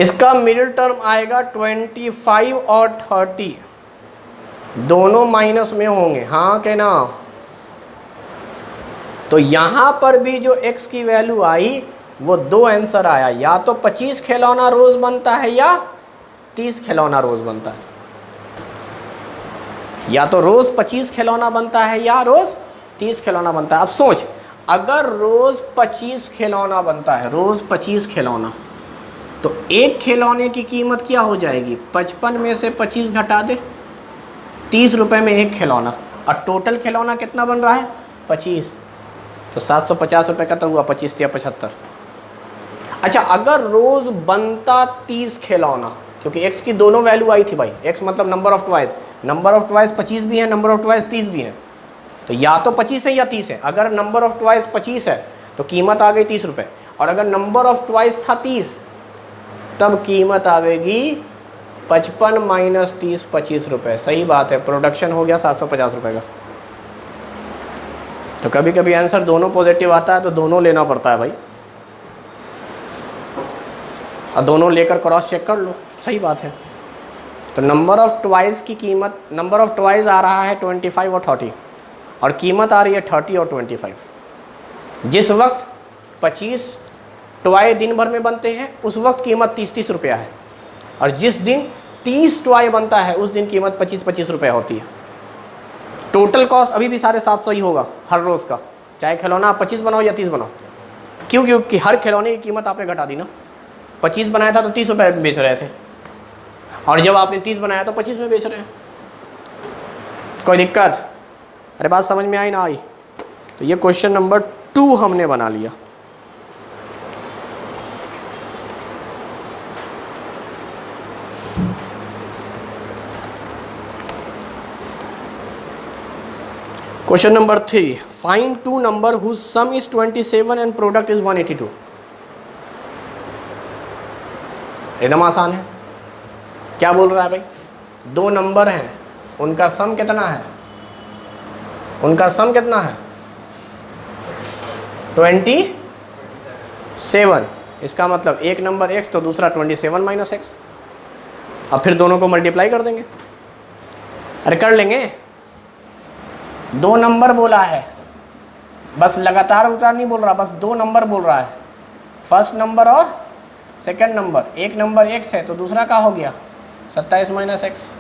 S1: इसका मिडिल टर्म आएगा 25 और 30, दोनों माइनस में होंगे, हाँ के ना। तो यहां पर भी जो x की वैल्यू आई वो दो आंसर आया, या तो 25 खिलौना रोज बनता है या 30 खिलौना रोज बनता है, या तो रोज 25 खिलौना बनता है या रोज 30 खिलौना बनता है। अब सोच, अगर रोज 25 खिलौना बनता है, रोज 25 खिलौना, तो एक खिलौने की कीमत क्या हो जाएगी, 55 में से 25 घटा दे, 30 रुपए में एक खिलौना, और टोटल खिलौना कितना बन रहा है 25, तो 750 रुपए का तो हुआ 25 या 75। अच्छा, अगर रोज बनता 30 खिलौना, क्योंकि x की दोनों वैल्यू आई थी भाई, x मतलब number of twice, number of twice 25 भी है, नंबर ऑफ ट्वाइस 30 भी है, तो या तो 25 है या 30 है। अगर नंबर ऑफ ट्वाइस 25 है तो कीमत आ गई 30 रुपये, और अगर नंबर ऑफ ट्वाइस था 30 तब कीमत आवेगी 55 माइनस 30, 25 रुपये। सही बात है, प्रोडक्शन हो गया 750 रुपये का। तो कभी कभी आंसर दोनों पॉजिटिव आता है तो दोनों लेना पड़ता है भाई, और दोनों लेकर क्रॉस चेक कर लो, सही बात है। तो नंबर ऑफ ट्वाइस की कीमत, नंबर ऑफ ट्वाइस आ रहा है 25 और 30, और कीमत आ रही है 30 और 25। जिस वक्त 25 टॉय दिन भर में बनते हैं उस वक्त कीमत 30-30 रुपया है, और जिस दिन 30 टॉय बनता है उस दिन कीमत 25-25 रुपया होती है। टोटल कॉस्ट अभी भी 750 ही होगा हर रोज़ का, चाहे खिलौना आप 25 बनाओ या 30 बनाओ। क्यों? क्योंकि हर खिलौने की कीमत आपने घटा दी ना। 25 बनाया था तो 30 रुपये में बेच रहे थे, और जब आपने 30 बनाया तो 25 में बेच रहे हैं। कोई दिक्कत? अरे बात समझ में आई ना आई? तो ये क्वेश्चन नंबर 2 हमने बना लिया। Question number 3, find 2 number whose sum is 27 and product is 182। एकदम आसान है। क्या बोल रहा है भाई? 2 नंबर हैं, उनका सम कितना है? उनका सम कितना है? 27। इसका मतलब एक नंबर x तो दूसरा 27 माइनस x। अब फिर दोनों को मल्टीप्लाई कर देंगे। अरे कर लेंगे। 2 नंबर बोला है, बस लगातार उतार नहीं बोल रहा, बस 2 नंबर बोल रहा है, फर्स्ट नंबर और सेकंड नंबर। एक नंबर x है तो दूसरा का हो गया 27 माइनस x।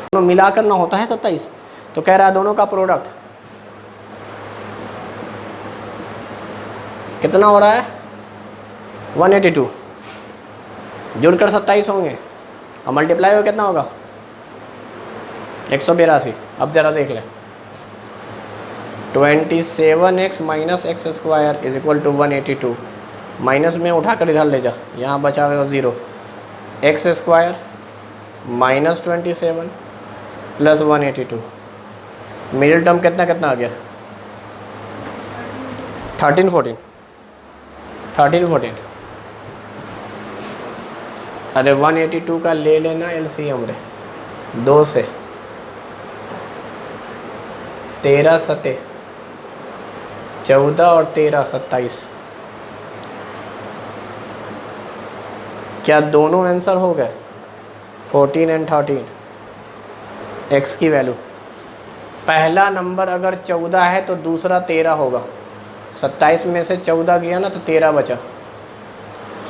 S1: दोनों मिला करना होता है 27, तो कह रहा है दोनों का प्रोडक्ट कितना हो रहा है? 182। जुड़कर 27 होंगे और मल्टीप्लाई हो कितना होगा? 182। अब जरा देख लें, 27x minus x square is equal to 182। Minus में उठा कर इधर ले जा, यहाँ बचा हुआ 0। X square minus 27 plus 182, middle term कितना कितना आ गया? 13 14। अरे 182 का ले लेना एलसीएम रे, 2 से 13 सते 14 और 13 27। क्या दोनों आंसर हो गए? 14 एंड 13 x की वैल्यू। पहला नंबर अगर 14 है तो दूसरा 13 होगा। 27 में से 14 गया ना तो 13 बचा।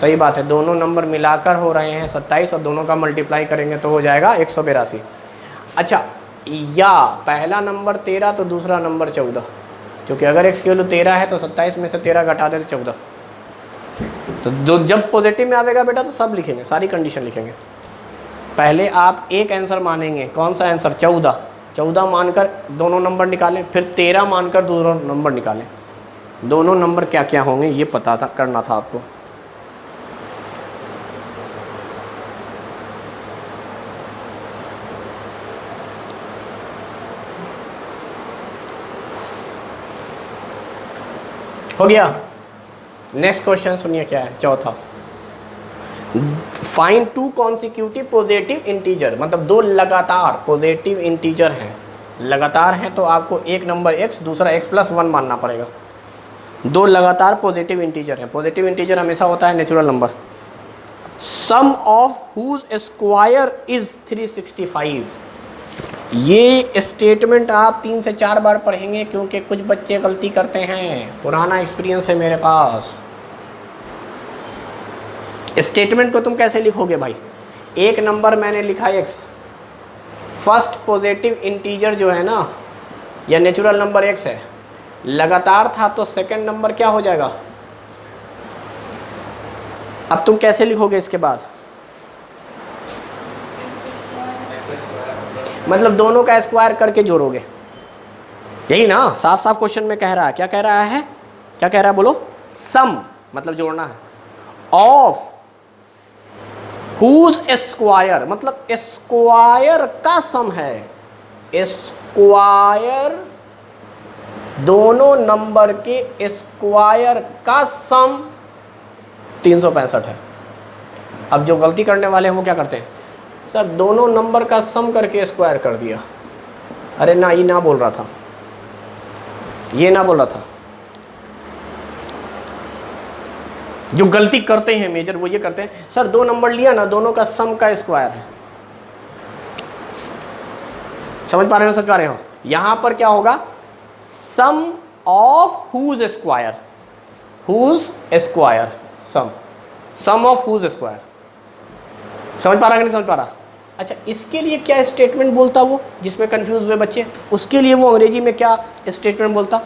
S1: सही बात है, दोनों नंबर मिलाकर हो रहे हैं 27 और दोनों का मल्टीप्लाई करेंगे तो हो जाएगा 182। अच्छा, या पहला नंबर 13 तो दूसरा नंबर 14, क्योंकि अगर x की वैल्यू 13 है तो 27 में से 13 घटा दे तो 14। तो जो जब पॉजिटिव में आवेगा बेटा तो सब लिखेंगे, सारी कंडीशन लिखेंगे। पहले आप एक आंसर मानेंगे, कौन सा आंसर? 14 मानकर दोनों नंबर निकालें, फिर 13 मानकर दोनों नंबर निकालें। दोनों नंबर क्या क्या होंगे ये पता था, करना था आपको। हो गया। नेक्स्ट क्वेश्चन सुनिए क्या है, चौथा। Find to consecutive positive integer, मतलब दो लगातार पॉजिटिव इंटीजर हैं, लगातार हैं तो आपको एक नंबर x दूसरा x+1 मानना पड़ेगा। दो लगातार पॉजिटिव इंटीजर हैं, पॉजिटिव इंटीजर हमेशा होता है natural number. Sum of whose square is 365। ये स्टेटमेंट आप 3 से 4 बार पढ़ेंगे क्योंकि कुछ बच्चे गलती करते हैं, पुराना एक्सपीरियंस है मेरे पास। स्टेटमेंट को तुम कैसे लिखोगे भाई? एक नंबर मैंने लिखा x, फर्स्ट पॉजिटिव इंटीजर जो है ना या नेचुरल नंबर x है, लगातार था तो सेकंड नंबर क्या हो जाएगा? अब तुम कैसे लिखोगे इसके बाद? मतलब दोनों का स्क्वायर करके जोड़ोगे, यही ना साफ साफ क्वेश्चन में कह रहा है। क्या कह रहा है? क्या कह रहा है बोलो? सम मतलब जोड़ना है, ऑफ हुज स्क्वायर मतलब स्क्वायर का सम है। स्क्वायर दोनों नंबर के स्क्वायर का सम 365 है। अब जो गलती करने वाले हैं वो क्या करते हैं? सर दोनों नंबर का सम करके स्क्वायर कर दिया। अरे ना, ये ना बोल रहा था, ये ना बोल रहा था। जो गलती करते हैं मेजर वो ये करते हैं, सर दो नंबर लिया ना, दोनों का सम का स्क्वायर है। समझ पा रहे हो? समझ पा रहे हो? यहां पर क्या होगा? Sum of whose square, whose square sum of whose square. समझ पा रहा है कि नहीं समझ पा रहा? अच्छा, इसके लिए क्या स्टेटमेंट बोलता वो जिसमें कंफ्यूज हुए बच्चे? उसके लिए वो अंग्रेजी में क्या स्टेटमेंट बोलता?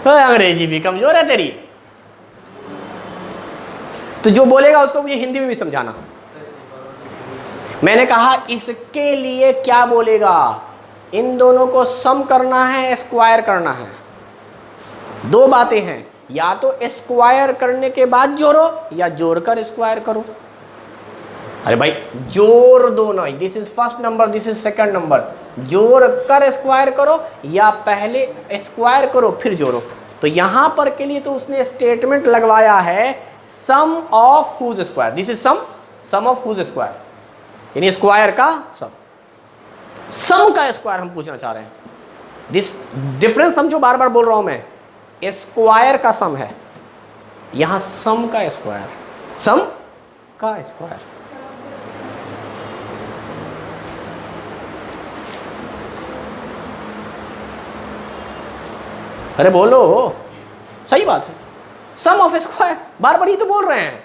S1: अंग्रेजी भी कमजोर है तेरी, तो जो बोलेगा उसको मुझे हिंदी में भी समझाना। मैंने कहा इसके लिए क्या बोलेगा? इन दोनों को सम करना है, स्क्वायर करना है। दो बातें हैं, या तो स्क्वायर करने के बाद जोड़ो या जोड़कर स्क्वायर करो। अरे भाई जोड़ दो ना, this is first number, this is second number, जोड़ कर स्क्वायर करो या पहले स्क्वायर करो फिर जोड़ो। तो यहां पर के लिए तो उसने स्टेटमेंट लगवाया है sum of whose square, this is sum of whose square, यानी स्क्वायर का सम का स्क्वायर हम पूछना चाह रहे हैं। दिस डिफरेंस समझो, बार बार बोल रहा हूं मैं, स्क्वायर का सम है, यहां सम का स्क्वायर, सम का स्क्वायर। अरे बोलो, सही बात है, सम ऑफ स्क्वायर, बार बार ही तो बोल रहे हैं।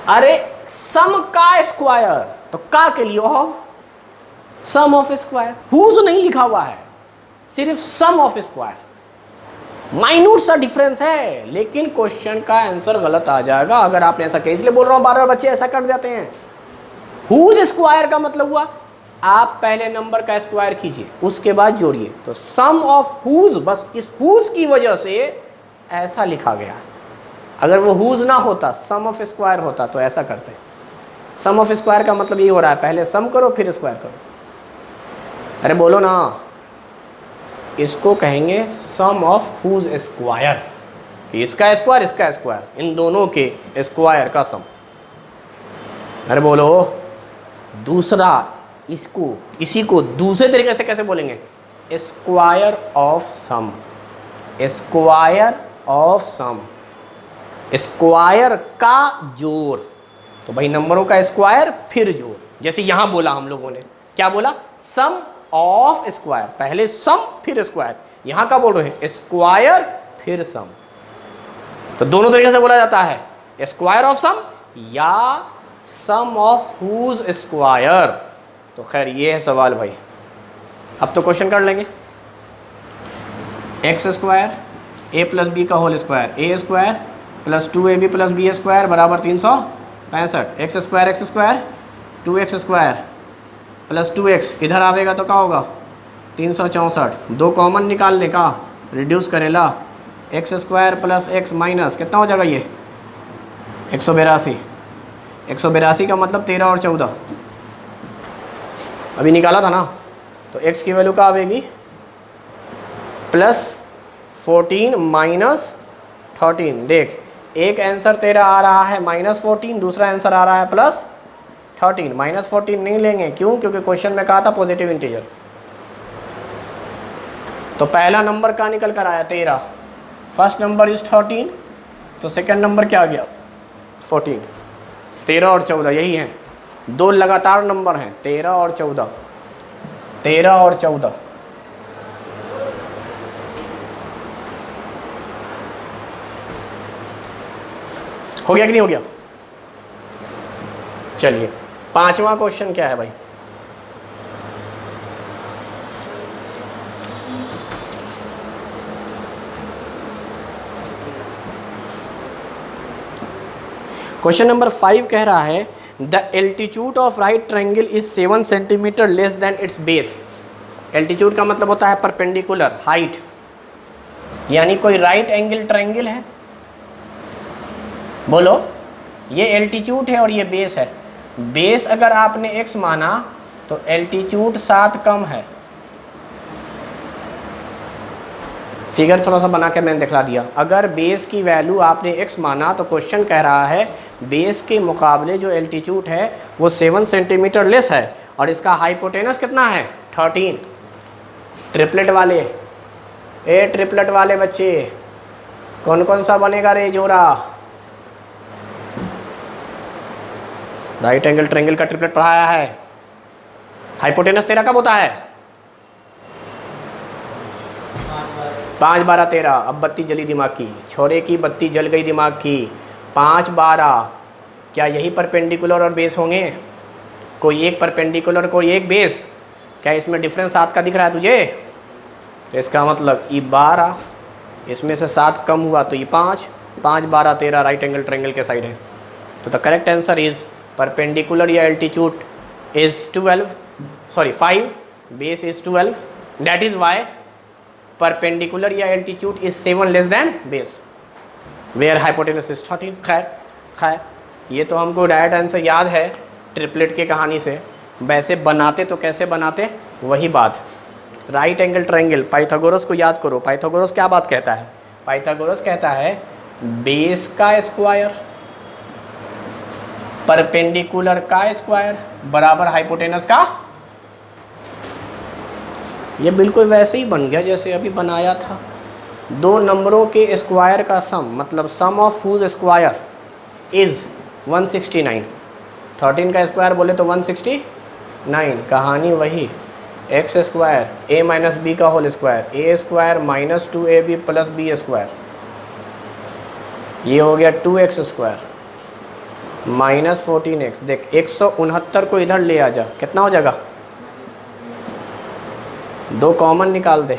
S1: अरे सम का स्क्वायर, तो का के लिए of, sum of square, whose नहीं लिखा हुआ है, सिर्फ सम ऑफ स्क्वायर। माइन्यूट सा डिफरेंस है, लेकिन क्वेश्चन का आंसर गलत आ जाएगा अगर आपने ऐसा किया। इसलिए बोल रहा हूं, बार बार बच्चे ऐसा कर जाते हैं। हुज स्क्वायर का मतलब हुआ आप पहले नंबर का स्क्वायर कीजिए उसके बाद जोड़िए, तो सम ऑफ हुज, बस इस हुज की वजह से ऐसा लिखा गया। अगर वो हुज ना होता, सम ऑफ स्क्वायर होता तो ऐसा करते। सम ऑफ स्क्वायर का मतलब ये हो रहा है पहले सम करो फिर स्क्वायर करो। अरे बोलो ना, इसको कहेंगे सम ऑफ हुज स्क्वायर, कि इसका स्क्वायर इसका स्क्वायर, इन दोनों के स्क्वायर का सम। अरे बोलो, दूसरा इसको, इसी को दूसरे तरीके से कैसे बोलेंगे? Square of sum, square of sum, square का जोड़। तो भाई नंबरों का स्क्वायर फिर जोड़, जैसे यहां बोला हम लोगों ने, क्या बोला? सम ऑफ स्क्वायर, पहले सम फिर स्क्वायर। यहां का बोल रहे हैं स्क्वायर फिर सम। तो दोनों तरीके से बोला जाता है, स्क्वायर ऑफ सम या सम ऑफ हुज स्क्वायर। तो खैर ये है सवाल भाई। अब तो क्वेश्चन कर लेंगे। X square a plus b का whole square, a square plus 2ab plus b square बराबर 365। X square 2x square plus 2x इधर आवेगा तो क्या होगा? 364। दो कॉमन निकालने का, रिड्यूस करेला, x square plus x minus कितना हो जाएगा? ये 182। 182 का मतलब 13 और 14 अभी निकाला था ना, तो x की वैल्यू क्या आएगी +14 -13। देख एक आंसर तेरा आ रहा है -14, दूसरा आंसर आ रहा है +13। -14 नहीं लेंगे, क्यों? क्योंकि क्वेश्चन में कहा था पॉजिटिव इंटीजर। तो पहला नंबर का निकल कर आया 13, फर्स्ट नंबर इज 13, तो सेकंड नंबर क्या आ गया 14। 13 और 14 यही हैं, दो लगातार नंबर हैं 13 और 14, 13 और 14। हो गया कि नहीं हो गया? चलिए पांचवा क्वेश्चन क्या है भाई? क्वेश्चन नंबर 5 कह रहा है the altitude of right triangle is 7 centimetre less than it's base. Altitude का मतलब होता है परपेंडिकुलर हाइट, यानी कोई राइट एंगल ट्रायंगल है, बोलो ये एल्टीट्यूड है और ये बेस है। बेस अगर आपने x माना तो एल्टीट्यूड 7 कम है। फिगर थोड़ा सा बना के मैंने दिखला दिया। अगर बेस की वैल्यू आपने x माना तो क्वेश्चन कह रहा है बेस के मुकाबले जो एल्टीट्यूड है वो 7 सेंटीमीटर लेस है और इसका हाइपोटेनस कितना है 13। ट्रिपलेट वाले, ए ट्रिपलेट वाले बच्चे कौन कौन सा बनेगा रे जोड़ा? राइट एंगल ट्रायंगल का ट्रिपलेट पढ़ाया है। हाइपोटेनस तेरा कब होता है? 5 12 13। अब बत्ती जली दिमाग की, छोरे की बत्ती जल गई दिमाग की। 5 12 क्या यही परपेंडिकुलर और बेस होंगे? कोई एक परपेंडिकुलर कोई एक बेस, क्या इसमें डिफरेंस 7 का दिख रहा है तुझे? तो इसका मतलब ये 12, इसमें से 7 कम हुआ तो ये 5, 5 12 13 राइट एंगल ट्रायंगल के साइड है। तो the correct answer is perpendicular या altitude is 12, sorry 5, base is 12, that is why perpendicular या altitude is 7 less than base where hypotenuse is 13। खैर ये तो हमको डायरेक्ट आंसर याद है ट्रिपलेट की कहानी से, वैसे बनाते तो कैसे बनाते वही बात। राइट एंगल ट्रायंगल पाइथागोरस को याद करो। पाइथागोरस क्या बात कहता है? पाइथागोरस कहता है बेस का स्क्वायर परपेंडिकुलर का स्क्वायर बराबर हाइपोटेनस का। ये बिल्कुल वैसे ही बन गया जैसे अभी बनाया था। दो नंबरों के स्क्वायर का सम, मतलब sum of whose square is 169। 13 का स्क्वायर बोले तो 169। कहानी वही, x square a minus b का whole square, a square minus 2ab plus b square, ये हो गया 2x स्क्वायर माइनस 14x। देख 169 को इधर ले आ जा, कितना हो जाएगा? 2 कॉमन निकाल दे।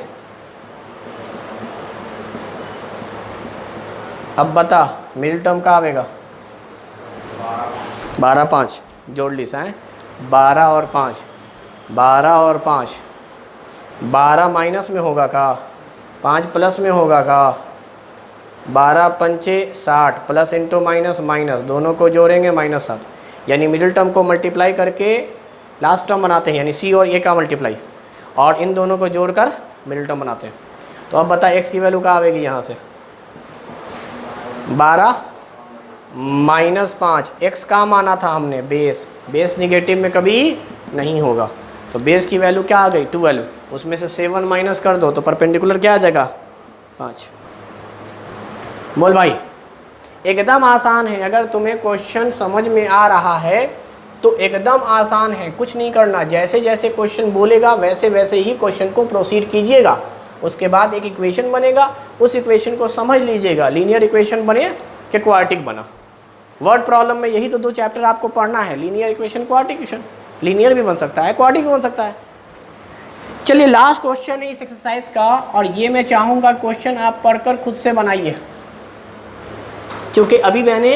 S1: अब बता मिडिल टर्म का आवेगा 12 5 जोड़ ली सा है 12 और 5, 12 और 5, 12 माइनस में होगा का 5 प्लस में होगा का 12 पंचे 60 प्लस इंटू माइनस माइनस, दोनों को जोड़ेंगे -7, यानी मिडिल टर्म को मल्टीप्लाई करके लास्ट टर्म बनाते हैं, यानी सी और ए का मल्टीप्लाई, और इन दोनों को जोड़कर मिडिल टर्म बनाते हैं। तो अब बता एक्स की वैल्यू क्या आएगी यहाँ से? 12 माइनस 5। एक्स का माना था हमने बेस, बेस निगेटिव में कभी नहीं होगा, तो बेस की वैल्यू क्या आ गई 12, उसमें से 7 माइनस कर दो तो परपेंडिकुलर क्या आ जाएगा 5। बोल भाई एकदम आसान है। अगर तुम्हें क्वेश्चन समझ में आ रहा है तो एकदम आसान है, कुछ नहीं करना, जैसे जैसे क्वेश्चन बोलेगा वैसे वैसे ही क्वेश्चन को प्रोसीड कीजिएगा। उसके बाद एक इक्वेशन बनेगा, उस इक्वेशन को समझ लीजिएगा, लीनियर इक्वेशन बने कि क्वाड्रेटिक बना। वर्ड प्रॉब्लम में यही तो 2 चैप्टर आपको पढ़ना है, linear equation quadratic equation. Linear भी बन सकता है, क्वाड्रेटिक भी बन सकता है। चलिए लास्ट क्वेश्चन है इस एक्सरसाइज का, और ये मैं चाहूँगा क्वेश्चन आप पढ़कर खुद से बनाइए, क्योंकि अभी मैंने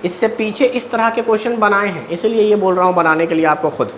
S1: इससे पीछे इस तरह के क्वेश्चन बनाए हैं, इसलिए ये बोल रहा हूँ बनाने के लिए आपको खुद।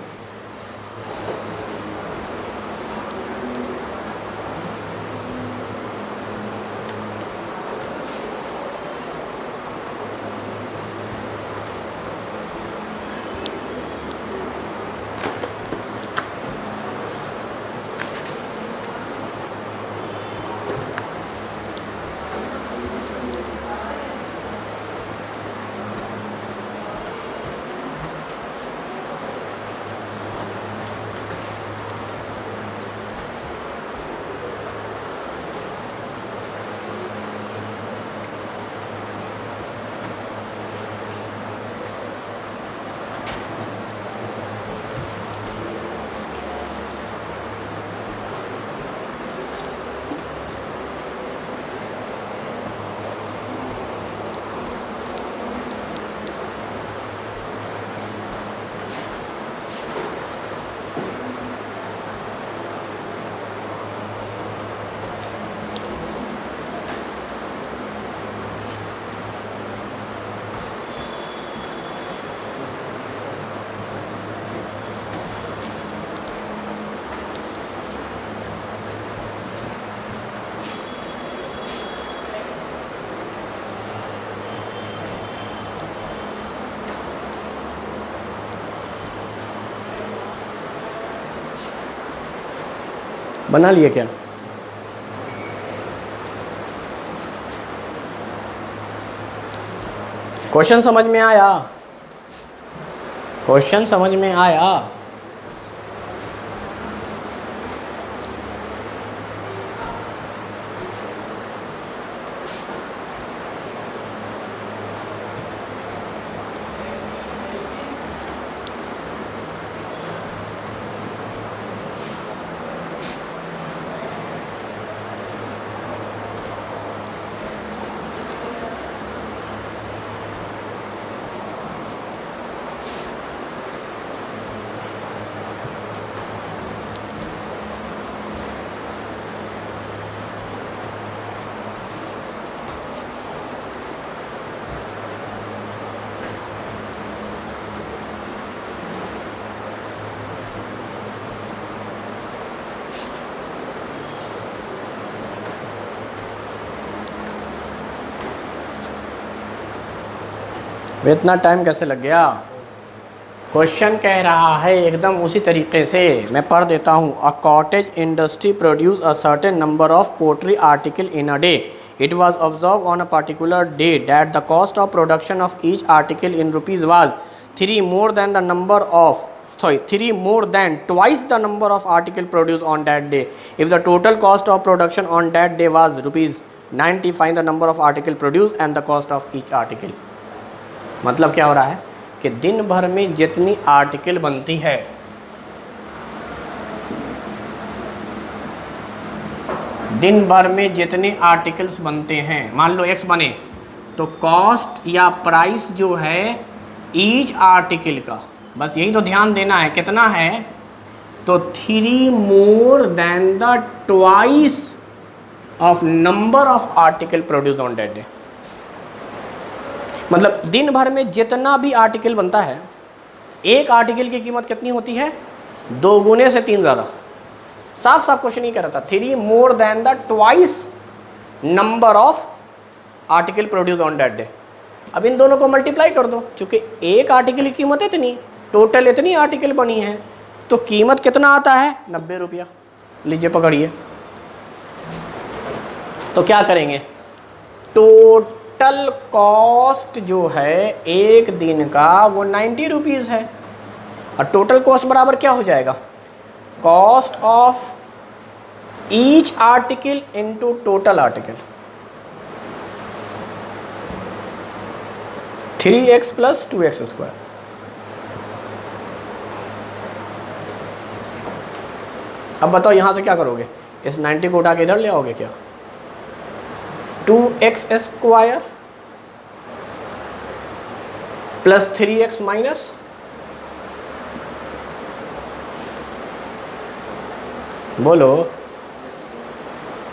S1: बना लिए क्या? क्वेश्चन समझ में आया? क्वेश्चन समझ में आया? इतना टाइम कैसे लग गया? क्वेश्चन कह रहा है एकदम उसी तरीके से, मैं पढ़ देता हूँ। A cottage industry produce a certain number of pottery article in a day. It was observed on a particular day that the cost of production of each article in rupees was 3 more than twice the number of article produced on that day. If the total cost of production on that day was rupees 90, find the number of article produced and the cost of each article. मतलब क्या हो रहा है कि दिन भर में जितनी आर्टिकल बनती है, दिन भर में जितने आर्टिकल्स बनते हैं, मान लो x बने, तो कॉस्ट या प्राइस जो है ईच आर्टिकल का, बस यही तो ध्यान देना है, कितना है, तो 3 more than the twice of number of article produce on that day. मतलब दिन भर में जितना भी आर्टिकल बनता है, एक आर्टिकल की कीमत कितनी होती है? 2 गुने से 3 ज़्यादा. साफ साफ क्वेश्चन ही कह रहा था, 3 more than the twice number of article produce on that day. अब इन दोनों को मल्टीप्लाई कर दो, क्योंकि एक आर्टिकल की कीमत इतनी, टोटल इतनी आर्टिकल बनी है, तो कीमत कितना आता है? 90 रुपया. लीजिए पकड़िए. तो क्या करेंगे, टोटल कॉस्ट जो है एक दिन का वो 90 रुपीज़ है, और टोटल कॉस्ट बराबर क्या हो जाएगा? Cost of each article into total article. 3x plus 2x square. अब बताओ यहां से क्या करोगे? इस 90 को उठा के इधर ले आओगे क्या? 2x square plus 3x minus, बोलो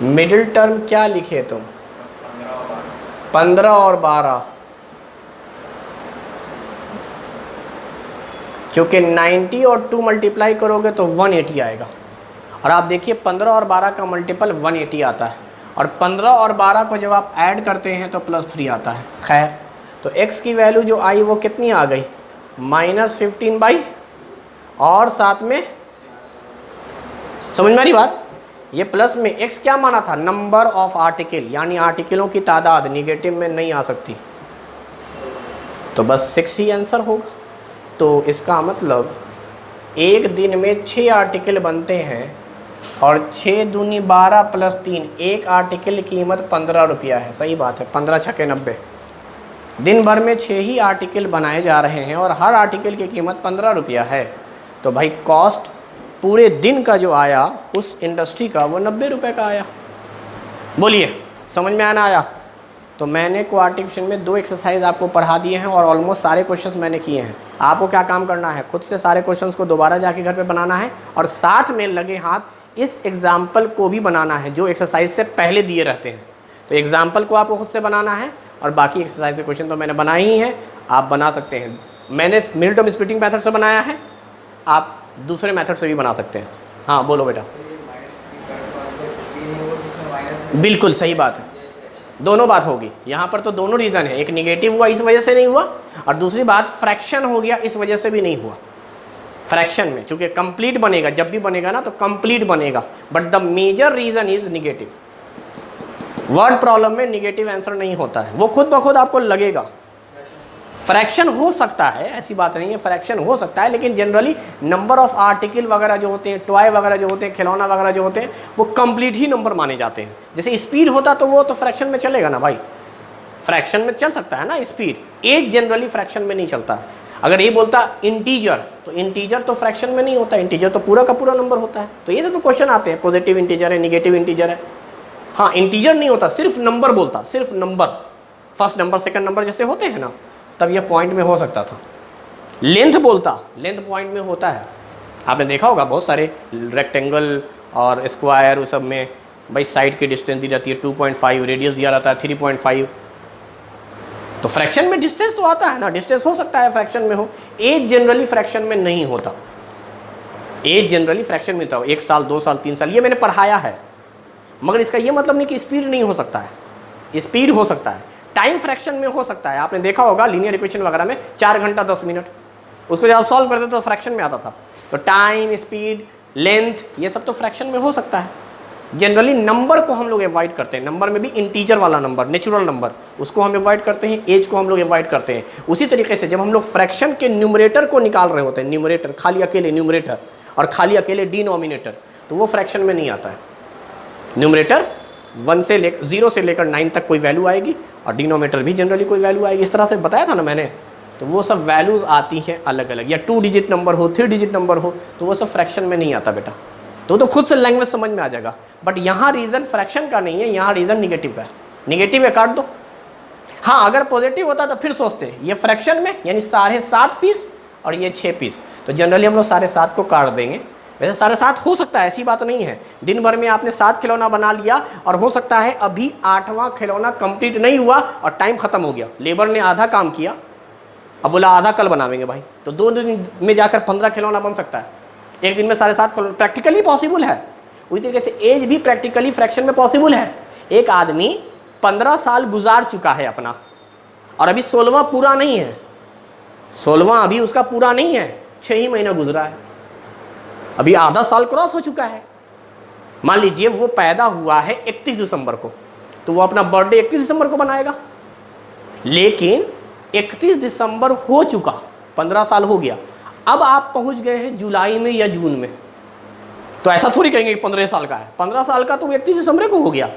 S1: मिडिल टर्म क्या लिखे तुम? 15 और 12. क्योंकि 90 और 2 मल्टीप्लाई करोगे तो 180 आएगा, और आप देखिए 15 और 12 का मल्टीपल 180 आता है, और 15 और 12 को जब आप ऐड करते हैं तो +3 आता है. खैर, तो x की वैल्यू जो आई वो कितनी आ गई? -15 और साथ में, समझ में आ रही बात? ये प्लस में x क्या माना था? नंबर ऑफ आर्टिकल, यानी आर्टिकलों की तादाद निगेटिव में नहीं आ सकती, तो बस 6 ही आंसर होगा. तो इसका मतलब एक दिन में 6 आर्टिकल बनते हैं, और 6 दूनी 12 प्लस 3, एक आर्टिकल की कीमत 15 रुपया है. सही बात है, 15 छक्के 90. दिन भर में 6 ही आर्टिकल बनाए जा रहे हैं और हर आर्टिकल की कीमत 15 रुपया है. तो भाई कॉस्ट पूरे दिन का जो आया उस इंडस्ट्री का वो 90 रुपये का आया. बोलिए समझ में आना आया? तो मैंने क्वार्टिफिकेशन में 2 एक्सरसाइज आपको पढ़ा दिए हैं, और ऑलमोस्ट सारे क्वेश्चंस मैंने किए हैं. आपको क्या काम करना है? खुद से सारे क्वेश्चंस को दोबारा जाके घर पे बनाना है, और साथ में लगे हाथ इस एग्जाम्पल को भी बनाना है जो एक्सरसाइज से पहले दिए रहते हैं. तो एग्जाम्पल को आपको खुद से बनाना है, और बाकी एक्सरसाइज के क्वेश्चन तो मैंने बनाए ही हैं, आप बना सकते हैं. मैंने मिडिल टर्म स्प्लिटिंग मेथड से बनाया है, आप दूसरे मेथड से भी बना सकते हैं. हाँ बोलो बेटा. बिल्कुल सही बात है, दोनों बात होगी यहाँ पर. तो दोनों रीज़न है, एक निगेटिव हुआ इस वजह से नहीं हुआ, और दूसरी बात फ्रैक्शन हो गया इस वजह से भी नहीं हुआ. फ्रैक्शन में, चूंकि कंप्लीट बनेगा, जब भी बनेगा ना तो कंप्लीट बनेगा, but the major reason is negative. Word problem में निगेटिव आंसर नहीं होता है, वो खुद ब खुद आपको लगेगा। फ्रैक्शन हो सकता है, ऐसी बात नहीं है, फ्रैक्शन हो सकता है, लेकिन जनरली नंबर ऑफ आर्टिकल वगैरह जो होते हैं, टॉय वगैरह जो होते हैं, खिलौना वगैरह जो होते हैं, वो कंप्लीट ही नंबर माने जाते हैं। जैसे स्पीड होता तो वो तो फ्रैक्शन में चलेगा ना भाई, फ्रैक्शन में चल सकता है ना स्पीड। एज जनरली फ्रैक्शन में नहीं चलता है। अगर ये बोलता इंटीजर, तो इंटीजर तो फ्रैक्शन में नहीं होता, इंटीजर तो पूरा का पूरा नंबर होता है। तो ये तो क्वेश्चन आते हैं, पॉजिटिव इंटीजर है, निगेटिव इंटीजर है। हाँ, इंटीजर नहीं होता, सिर्फ नंबर बोलता, सिर्फ number, first number second number जैसे होते हैं ना, तब ये पॉइंट में हो सकता था। लेंथ बोलता, लेंथ पॉइंट में होता है। आपने देखा होगा बहुत सारे रेक्टेंगल और स्क्वायर उस सब में भाई साइड की डिस्टेंस दी जाती है 2.5, रेडियस दिया रहता है 3.5। तो फ्रैक्शन में डिस्टेंस तो आता है ना, डिस्टेंस हो सकता है फ्रैक्शन में हो। एज जनरली फ्रैक्शन में नहीं होता, एज जनरली फ्रैक्शन में होता है, 1 साल 2 साल 3 साल, ये मैंने पढ़ाया है। मगर इसका ये मतलब नहीं कि स्पीड नहीं हो सकता है, स्पीड हो सकता है, टाइम फ्रैक्शन में हो सकता है। आपने देखा होगा लीनियर इक्वेशन वगैरह में 4 घंटा 10 मिनट, उसको जब आप सॉल्व करते तो फ्रैक्शन में आता था। तो टाइम, स्पीड, लेंथ, ये सब तो फ्रैक्शन में हो सकता है। जनरली नंबर को हम लोग अवॉइड करते हैं, नंबर में भी इंटीजर वाला नंबर, नेचुरल नंबर, उसको हम अवॉइड करते हैं, एज को हम लोग अवॉइड करते हैं। उसी तरीके से जब हम लोग फ्रैक्शन के न्यूमरेटर को निकाल रहे होते हैं, न्यूमरेटर खाली अकेले न्यूमरेटर और खाली अकेले डिनोमिनेटर, तो वो फ्रैक्शन में नहीं आता है। न्यूमरेटर 0 से लेकर 9 तक कोई वैल्यू आएगी और डिनोमिनेटर भी जनरली कोई वैल्यू आएगी। इस तरह से बताया था ना मैंने, तो वो सब वैल्यूज़ आती हैं अलग अलग, या 2 डिजिट नंबर हो, 3 डिजिट नंबर हो, तो वो सब फ्रैक्शन में नहीं आता बेटा। तो खुद से लैंग्वेज समझ में आ जाएगा। बट यहाँ रीज़न फ्रैक्शन का नहीं है, यहाँ रीज़न निगेटिव का है। निगेटिव है, काट दो। हाँ, अगर पॉजिटिव होता तो फिर सोचते ये फ्रैक्शन में, यानी 7.5 पीस और ये 6 पीस, तो जनरली हम लोग 7.5 को काट देंगे। वैसे 7.5 हो सकता है, ऐसी बात नहीं है। दिन भर में आपने 7 खिलौना बना लिया और हो सकता है अभी 8वां खिलौना कंप्लीट नहीं हुआ और टाइम खत्म हो गया, लेबर ने आधा काम किया, अब बोला आधा कल बनावेंगे भाई, तो 2 दिन में जाकर 15 खिलौना बन सकता है। एक दिन में 7.5 खिलौना प्रैक्टिकली पॉसिबल है। उसी तरीके से एज भी प्रैक्टिकली फ्रैक्शन में पॉसिबल है। एक आदमी 15 साल गुजार चुका है अपना और अभी 16वां पूरा नहीं है, 16वां अभी उसका पूरा नहीं है, 6 ही महीना गुजरा है, अभी आधा साल क्रॉस हो चुका है। मान लीजिए वो पैदा हुआ है 31 दिसंबर को, तो वो अपना बर्थडे 31 दिसंबर को बनाएगा, लेकिन 31 दिसंबर हो चुका, 15 साल हो गया, अब आप पहुंच गए हैं जुलाई में या जून में, तो ऐसा थोड़ी कहेंगे कि 15 साल का है। 15 साल का तो 31 दिसंबर को हो गया,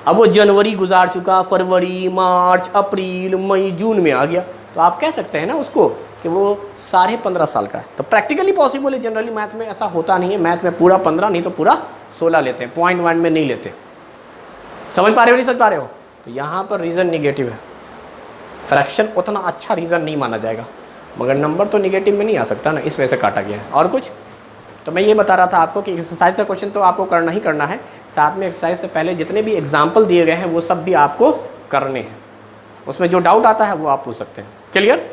S1: अब वो जनवरी गुजार चुका, फरवरी, मार्च, अप्रैल, मई, जून में आ गया, तो आप कह सकते हैं ना उसको कि वो 15.5 साल का है। तो प्रैक्टिकली पॉसिबल है, जनरली मैथ में ऐसा होता नहीं है। मैथ में पूरा 15 नहीं तो पूरा 16 लेते हैं, पॉइंट 1 में नहीं लेते। समझ पा रहे हो, नहीं समझ पा रहे हो? तो यहाँ पर रीज़न निगेटिव है। फ्रैक्शन उतना अच्छा रीज़न नहीं माना जाएगा, मगर नंबर तो निगेटिव में नहीं आ सकता ना, इस वजह से काटा गया है। और कुछ? तो मैं ये बता रहा था आपको कि एक्सरसाइज का क्वेश्चन तो आपको करना ही करना है, साथ में एक्सरसाइज से पहले जितने भी एग्जाम्पल दिए गए हैं वो सब भी आपको करने हैं। उसमें जो डाउट आता है वो आप पूछ सकते हैं। क्लियर?